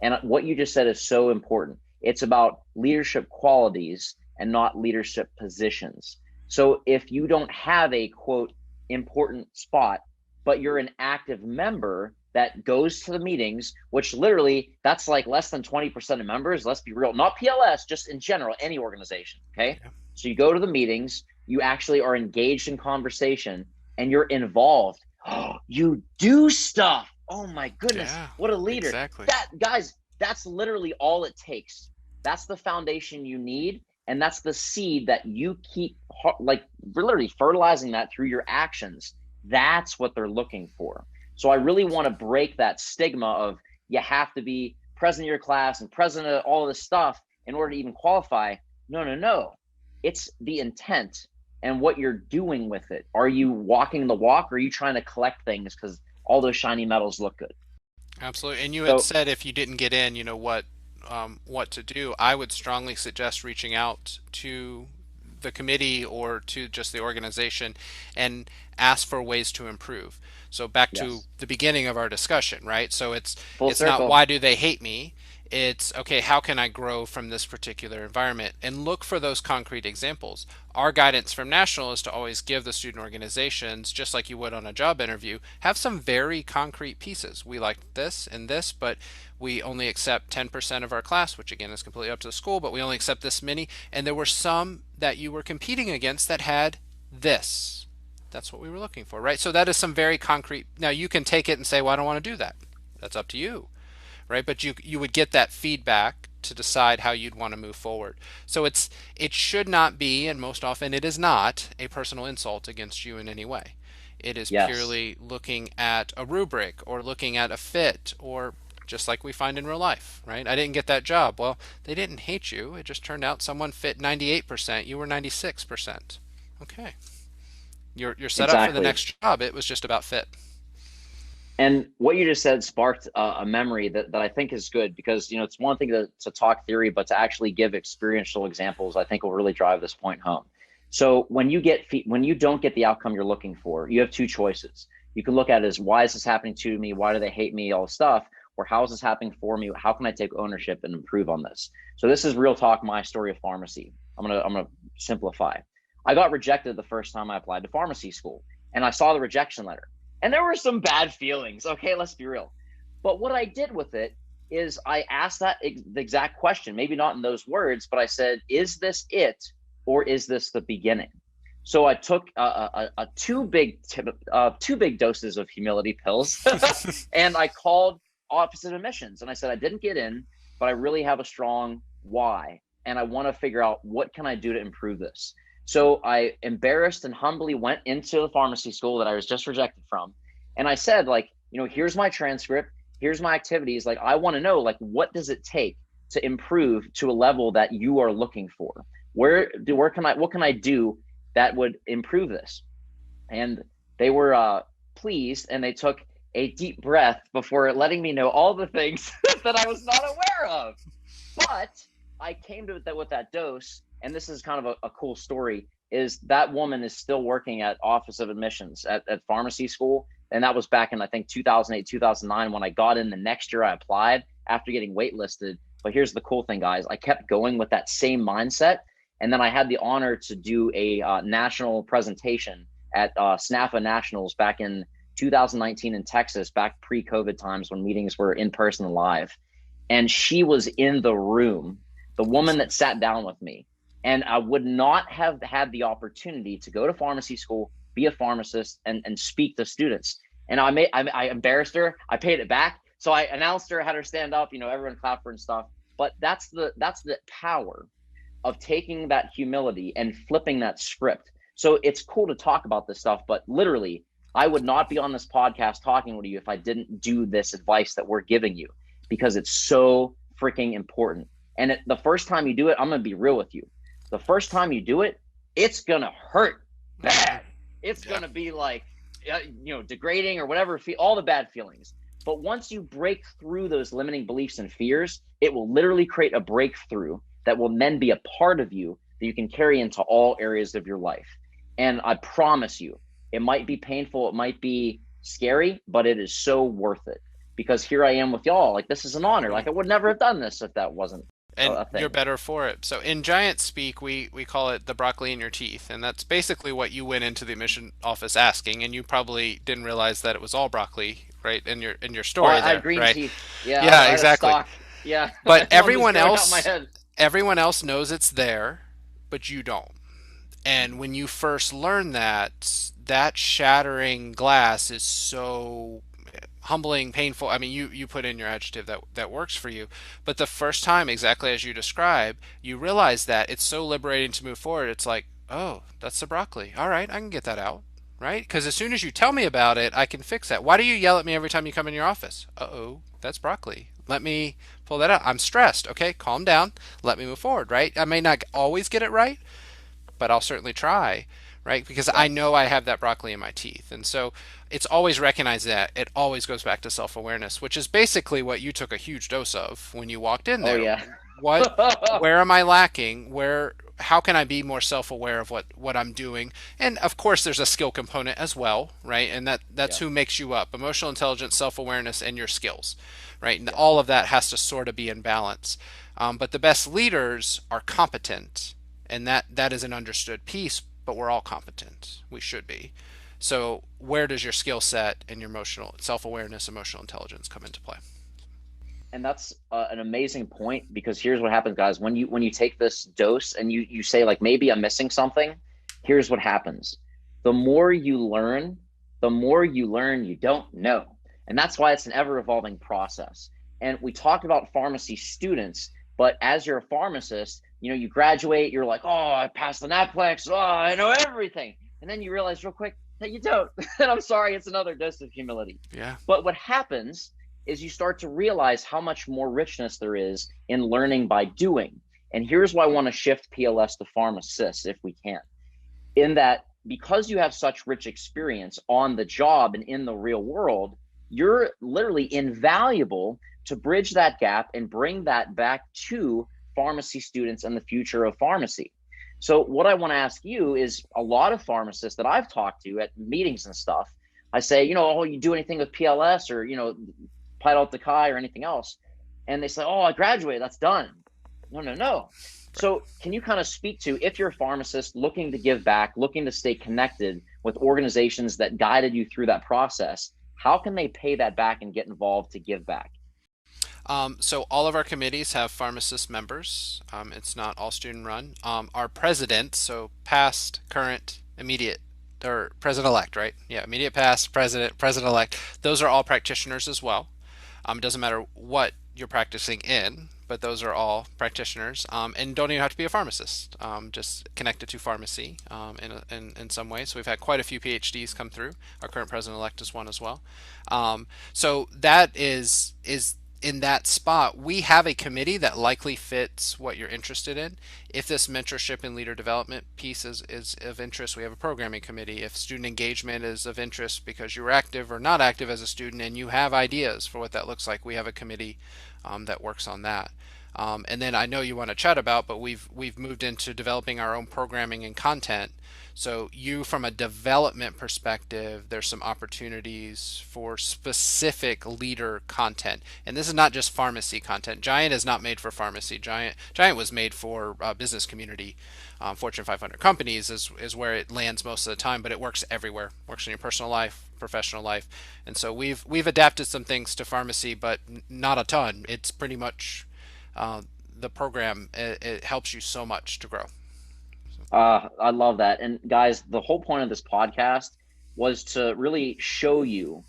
And what you just said is so important. It's about leadership qualities and not leadership positions. So if you don't have a, quote, important spot, but you're an active member that goes to the meetings, which literally that's like less than 20% of members, let's be real, not PLS, just in general, any organization, okay? Yeah. So you go to the meetings, you actually are engaged in conversation, and you're involved. Oh, you do stuff. Oh my goodness, yeah, what a leader. Exactly. Guys, that's literally all it takes. That's the foundation you need. And that's the seed that you keep, like, literally fertilizing that through your actions. That's what they're looking for. So I really want to break that stigma of you have to be president of your class and president of all of this stuff in order to even qualify. No. It's the intent and what you're doing with it. Are you walking the walk, or are you trying to collect things because all those shiny medals look good? Absolutely. And you had said if you didn't get in, what to do. I would strongly suggest reaching out to the committee or to just the organization and ask for ways to improve. So back to the beginning of our discussion, right? So it's not why do they hate me? It's, okay, how can I grow from this particular environment? And look for those concrete examples. Our guidance from National is to always give the student organizations, just like you would on a job interview, have some very concrete pieces. We like this and this, but we only accept 10% of our class, which again is completely up to the school, but we only accept this many. And there were some that you were competing against that had this. That's what we were looking for, right? So that is some very concrete. Now you can take it and say, well, I don't want to do that. That's up to you, right? But you would get that feedback to decide how you'd want to move forward. So it should not be, and most often it is not, a personal insult against you in any way. It is Yes. purely looking at a rubric or looking at a fit, or just like we find in real life, right? I didn't get that job. Well, they didn't hate you. It just turned out someone fit 98%. You were 96%. Okay. You're set up for the Exactly. next job. It was just about fit. And what you just said sparked a memory that I think is good, because, it's one thing to talk theory, but to actually give experiential examples, I think will really drive this point home. So when you don't get the outcome you're looking for, you have two choices. You can look at it as, why is this happening to me? Why do they hate me? All this stuff. Or how is this happening for me? How can I take ownership and improve on this? So this is real talk, my story of pharmacy. I'm gonna simplify. I got rejected the first time I applied to pharmacy school, and I saw the rejection letter. And there were some bad feelings. Okay, let's be real. But what I did with it is I asked the exact question, maybe not in those words, but I said, is this it, or is this the beginning? So I took two big doses of humility pills and I called Office of Admissions and I said, I didn't get in, but I really have a strong why. And I want to figure out, what can I do to improve this? So I embarrassed and humbly went into the pharmacy school that I was just rejected from. And I said, here's my transcript, here's my activities. I want to know, what does it take to improve to a level that you are looking for? What can I do that would improve this? And they were pleased, and they took a deep breath before letting me know all the things that I was not aware of. But I came to it with that dose. And this is kind of a cool story, is that woman is still working at Office of Admissions at pharmacy school. And that was back in, I think, 2008, 2009, when I got in the next year I applied after getting waitlisted. But here's the cool thing, guys. I kept going with that same mindset. And then I had the honor to do a national presentation at SNAFA Nationals back in 2019 in Texas, back pre-COVID times when meetings were in person and live. And she was in the room, the woman that sat down with me. And I would not have had the opportunity to go to pharmacy school, be a pharmacist, and speak to students. And I embarrassed her. I paid it back. So I announced her, had her stand up, everyone clapped for her and stuff. But that's the power of taking that humility and flipping that script. So it's cool to talk about this stuff, but literally, I would not be on this podcast talking with you if I didn't do this advice that we're giving you, because it's so freaking important. And the first time you do it, I'm going to be real with you. The first time you do it, it's going to hurt bad. It's going to be degrading or whatever, all the bad feelings. But once you break through those limiting beliefs and fears, it will literally create a breakthrough that will then be a part of you that you can carry into all areas of your life. And I promise you, it might be painful, it might be scary, but it is so worth it, because here I am with y'all. This is an honor. I would never have done this if that wasn't and a thing. You're better for it. So in giant speak, we call it the broccoli in your teeth, and that's basically what you went into the admission office asking, and you probably didn't realize that it was all broccoli, right? In your story, I had green right? teeth. Yeah, Yeah, I had a exactly. stock. Yeah, But That's one that's going out my head. everyone else knows it's there, but you don't. And when you first learn that shattering glass is so humbling, painful. I mean, you put in your adjective that works for you. But the first time, exactly as you describe, you realize that it's so liberating to move forward. It's like, oh, that's the broccoli. All right, I can get that out, right? Because as soon as you tell me about it, I can fix that. Why do you yell at me every time you come in your office? Uh-oh, that's broccoli. Let me pull that out. I'm stressed. Okay, calm down. Let me move forward, right? I may not always get it right, but I'll certainly try, right? Because I know I have that broccoli in my teeth. And so it's always recognize that. It always goes back to self-awareness, which is basically what you took a huge dose of when you walked in there. Oh, yeah. Where am I lacking? Where how can I be more self-aware of what I'm doing? And of course, there's a skill component as well, right? And that's Yeah. who makes you up: emotional intelligence, self-awareness, and your skills, right? And Yeah. all of that has to sort of be in balance. But the best leaders are competent, and that is an understood piece. But we're all competent. We should be. So where does your skill set and your emotional self-awareness, emotional intelligence come into play? And that's an amazing point, because here's what happens, guys. When you take this dose and you say, like, maybe I'm missing something, here's what happens. The more you learn, you don't know. And that's why it's an ever evolving process. And we talked about pharmacy students, but as you're a pharmacist, you graduate, you're like, oh, I passed the NAPLEX, oh, I know everything. And then you realize real quick that you don't. And I'm sorry, it's another dose of humility. Yeah. But what happens is you start to realize how much more richness there is in learning by doing. And here's why I want to shift PLS to pharmacists, if we can. In that, because you have such rich experience on the job and in the real world, you're literally invaluable to bridge that gap and bring that back to pharmacy students and the future of pharmacy. So what I want to ask you is, a lot of pharmacists that I've talked to at meetings and stuff, I say, oh, you do anything with PLS or, Pilot or anything else? And they say, oh, I graduated, that's done. No. So can you kind of speak to, if you're a pharmacist looking to give back, looking to stay connected with organizations that guided you through that process, how can they pay that back and get involved to give back? So all of our committees have pharmacist members. It's not all student run. Our president, so past, current, immediate, or president-elect, right? Yeah, immediate past, president-elect. Those are all practitioners as well. It doesn't matter what you're practicing in, but those are all practitioners, and don't even have to be a pharmacist. Just connected to pharmacy in some way. So we've had quite a few PhDs come through. Our current president-elect is one as well. So that is in that spot. We have a committee that likely fits what you're interested in. If this mentorship and leader development piece is of interest, we have a programming committee. If student engagement is of interest because you were active or not active as a student and you have ideas for what that looks like, we have a committee that works on that. And then I know you want to chat about, but we've moved into developing our own programming and content. So you, from a development perspective, there's some opportunities for specific leader content. And this is not just pharmacy content. Giant is not made for pharmacy. Giant was made for business community. Fortune 500 companies is where it lands most of the time, but it works everywhere. Works in your personal life, professional life. And so we've adapted some things to pharmacy, but not a ton. It's pretty much the program. It helps you so much to grow. I love that. And guys, the whole point of this podcast was to really show you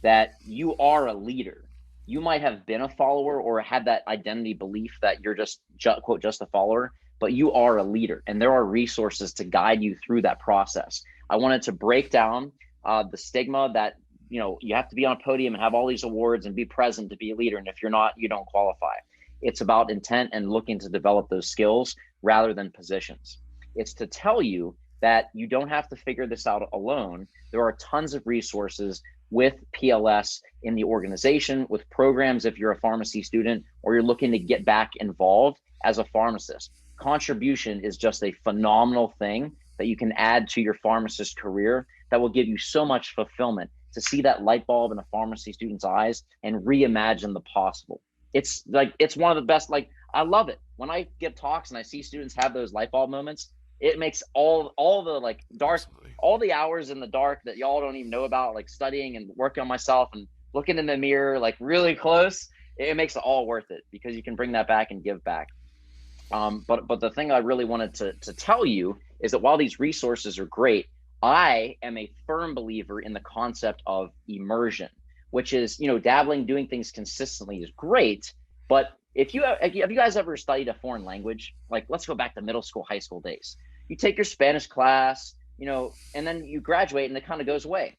that you are a leader. You might have been a follower or had that identity belief that you're just quote, just a follower, but you are a leader, and there are resources to guide you through that process. I wanted to break down the stigma that, you have to be on a podium and have all these awards and be present to be a leader. And if you're not, you don't qualify. It's about intent and looking to develop those skills rather than positions. It's to tell you that you don't have to figure this out alone. There are tons of resources with PLS in the organization, with programs if you're a pharmacy student or you're looking to get back involved as a pharmacist. Contribution is just a phenomenal thing that you can add to your pharmacist career that will give you so much fulfillment to see that light bulb in a pharmacy student's eyes and reimagine the possible. It's one of the best. I love it when I give talks and I see students have those light bulb moments. It makes all the dark, all the hours in the dark that y'all don't even know about, studying and working on myself and looking in the mirror, really close. It makes it all worth it because you can bring that back and give back. But the thing I really wanted to tell you is that while these resources are great, I am a firm believer in the concept of immersion, which is, dabbling, doing things consistently is great. But have you guys ever studied a foreign language? Let's go back to middle school, high school days. You take your Spanish class, and then you graduate and it kind of goes away.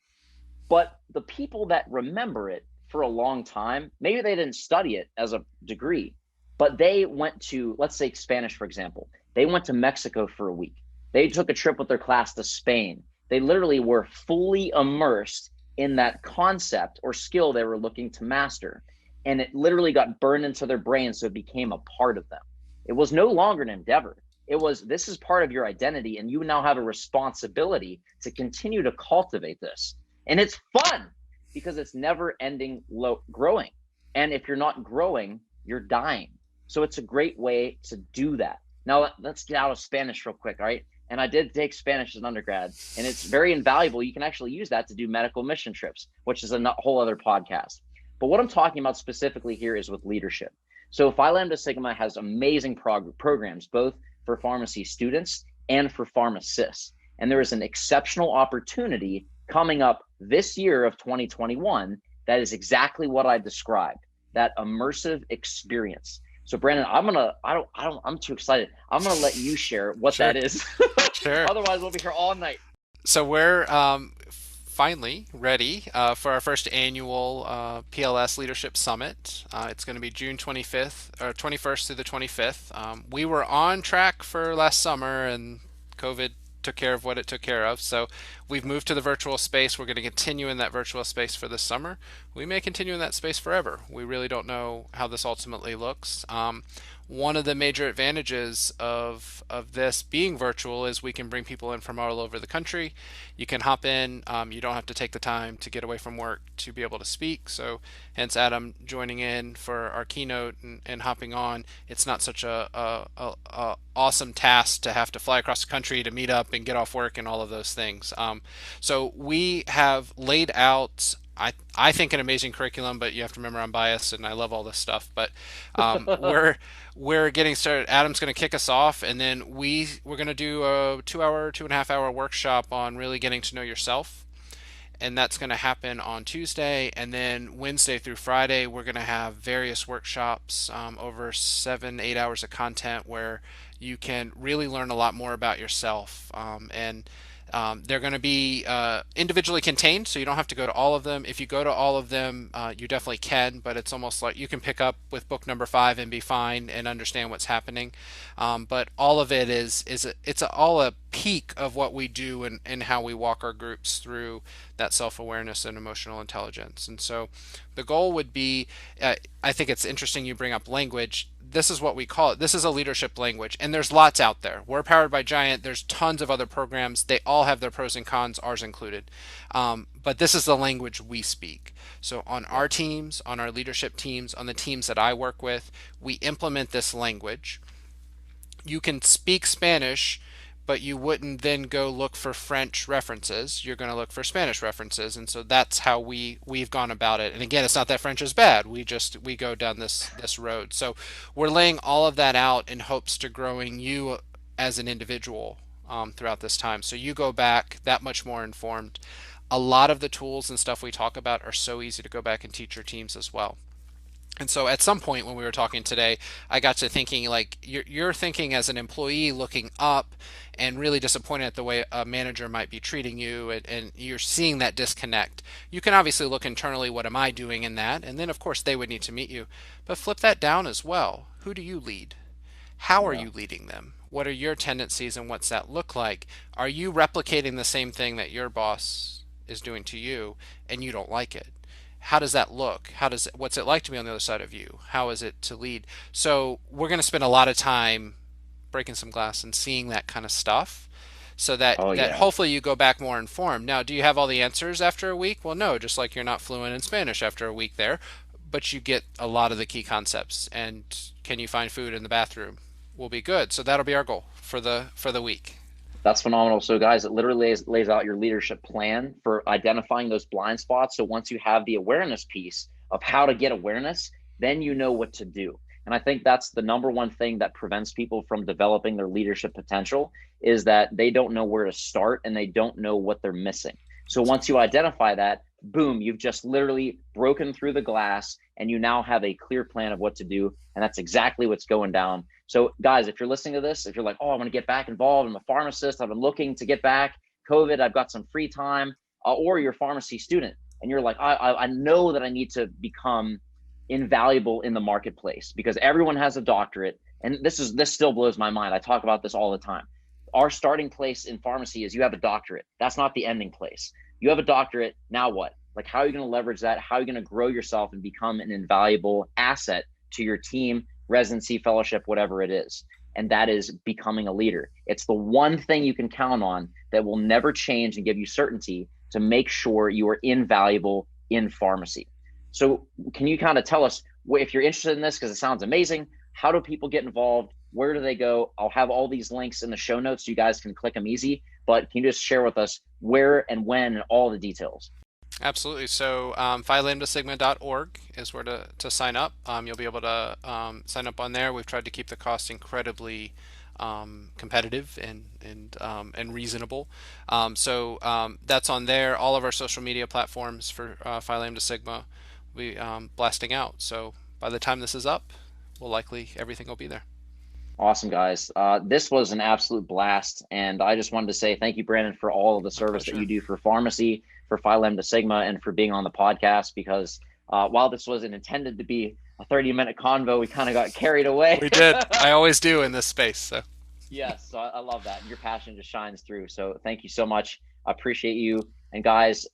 But the people that remember it for a long time, maybe they didn't study it as a degree, but they went to, let's say Spanish, for example, they went to Mexico for a week. They took a trip with their class to Spain. They literally were fully immersed in that concept or skill they were looking to master. And it literally got burned into their brain, so it became a part of them. It was no longer an endeavor. This is part of your identity, and you now have a responsibility to continue to cultivate this. And it's fun because it's never ending growing. And if you're not growing, you're dying. So it's a great way to do that. Now let's get out of Spanish real quick. All right. And I did take Spanish as an undergrad, and it's very invaluable. You can actually use that to do medical mission trips, which is a whole other podcast. But what I'm talking about specifically here is with leadership. So Phi Lambda Sigma has amazing programs, both for pharmacy students and for pharmacists. And there is an exceptional opportunity coming up this year of 2021 that is exactly what I described, that immersive experience. So Brandon, I'm too excited. I'm going to let you share what that is. Sure. Otherwise we'll be here all night. So we're finally ready for our first annual PLS Leadership Summit. It's going to be June 25th or 21st through the 25th. We were on track for last summer, and COVID took care of what it took care of. So we've moved to the virtual space. We're going to continue in that virtual space for this summer. We may continue in that space forever. We really don't know how this ultimately looks. One of the major advantages of this being virtual is we can bring people in from all over the country. You can hop in. You don't have to take the time to get away from work to be able to speak. So hence Adam joining in for our keynote and hopping on. It's not such a awesome task to have to fly across the country to meet up and get off work and all of those things. So we have laid out, I think, an amazing curriculum, but you have to remember I'm biased and I love all this stuff. But we're getting started. Adam's going to kick us off, and then we're going to do a 2.5 hour workshop on really getting to know yourself. And that's going to happen on Tuesday, and then Wednesday through Friday we're going to have various workshops over 7-8 hours of content where you can really learn a lot more about yourself. They're going to be individually contained, so you don't have to go to all of them. If you go to all of them, you definitely can, but it's almost like you can pick up with book number 5 and be fine and understand what's happening. But all of it it's all a peak of what we do and how we walk our groups through that self-awareness and emotional intelligence. And so the goal would be, I think it's interesting you bring up language. This is what we call it. This is a leadership language, and there's lots out there. We're powered by Giant. There's tons of other programs. They all have their pros and cons, ours included. But this is the language we speak. So on our teams, on our leadership teams, on the teams that I work with, we implement this language. You can speak Spanish, but you wouldn't then go look for French references. You're going to look for Spanish references, and so that's how we've gone about it. And again, it's not that French is bad. We go down this road. So we're laying all of that out in hopes to growing you as an individual throughout this time. So you go back that much more informed. A lot of the tools and stuff we talk about are so easy to go back and teach your teams as well. And so at some point when we were talking today, I got to thinking, like, you're thinking as an employee looking up and really disappointed at the way a manager might be treating you, and you're seeing that disconnect. You can obviously look internally, what am I doing in that? And then, of course, they would need to meet you. But flip that down as well. Who do you lead? How are you leading them? What are your tendencies, and what's that look like? Are you replicating the same thing that your boss is doing to you and you don't like it? How does that look? What's it like to be on the other side of you? How is it to lead? So we're going to spend a lot of time breaking some glass and seeing that kind of stuff, so that hopefully you go back more informed. Now, do you have all the answers after a week? Well, no, just like you're not fluent in Spanish after a week there, but you get a lot of the key concepts. And can you find food in the bathroom? Will be good. So that'll be our goal for the week. That's phenomenal. So guys, it literally lays out your leadership plan for identifying those blind spots. So once you have the awareness piece of how to get awareness, then you know what to do. And I think that's the number one thing that prevents people from developing their leadership potential, is that they don't know where to start and they don't know what they're missing. So once you identify that, boom, you've just literally broken through the glass and you now have a clear plan of what to do. And that's exactly what's going down. So guys, if you're listening to this, if you're like, oh, I want to get back involved, I'm a pharmacist, I've been looking to get back, COVID, I've got some free time, or you're a pharmacy student and you're like, I know that I need to become invaluable in the marketplace because everyone has a doctorate. And this still blows my mind. I talk about this all the time. Our starting place in pharmacy is you have a doctorate. That's not the ending place. You have a doctorate. Now what? Like, how are you going to leverage that? How are you going to grow yourself and become an invaluable asset to your team, residency, fellowship, whatever it is? and that is becoming a leader. It's the one thing you can count on that will never change and give you certainty to make sure you are invaluable in pharmacy. So can you kind of tell us, if you're interested in this, because it sounds amazing, how do people get involved? Where do they go? I'll have all these links in the show notes so you guys can click them easy, but can you just share with us where and when and all the details? Absolutely. So phi-lambda-sigma.org is where to sign up. You'll be able to sign up on there. We've tried to keep the cost incredibly competitive and reasonable. So that's on there. All of our social media platforms for Phi-Lambda-Sigma will be blasting out. So by the time this is up, everything will be there. Awesome, guys. This was an absolute blast. And I just wanted to say thank you, Brandon, for all of the service that you do for pharmacy, for Phi Lambda Sigma, and for being on the podcast, because while this wasn't intended to be a 30-minute convo, we kind of got carried away. We did. I always do in this space. So. Yes, so I love that. Your passion just shines through. So thank you so much. I appreciate you. And guys,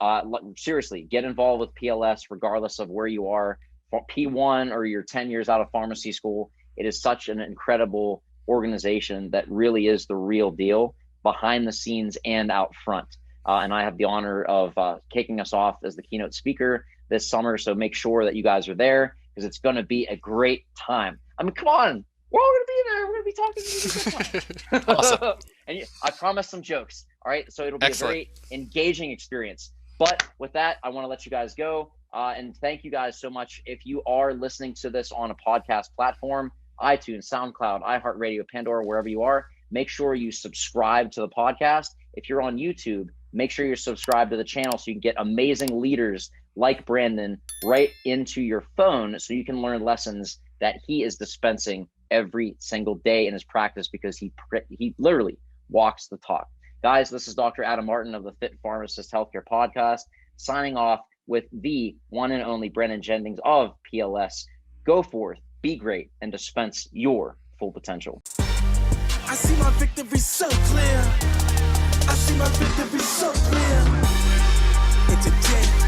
seriously, get involved with PLS regardless of where you are, P1 or you're 10 years out of pharmacy school. It is such an incredible organization that really is the real deal behind the scenes and out front. And I have the honor of kicking us off as the keynote speaker this summer. So make sure that you guys are there, because it's going to be a great time. I mean, come on, we're all going to be there. We're going to be talking. Awesome. And I promise some jokes. All right. So it'll be Excellent. a very engaging experience. But with that, I want to let you guys go. And thank you guys so much. If you are listening to this on a podcast platform, iTunes, SoundCloud, iHeartRadio, Pandora, wherever you are, make sure you subscribe to the podcast. If you're on YouTube, make sure you're subscribed to the channel so you can get amazing leaders like Brandon right into your phone so you can learn lessons that he is dispensing every single day in his practice, because he literally walks the talk. Guys, this is Dr. Adam Martin of the Fit Pharmacist Healthcare Podcast, signing off with the one and only Brandon Jennings of PLS. Go forth, be great, and dispense your full potential. I see my victory so clear. I see my victory so clear. It's a day.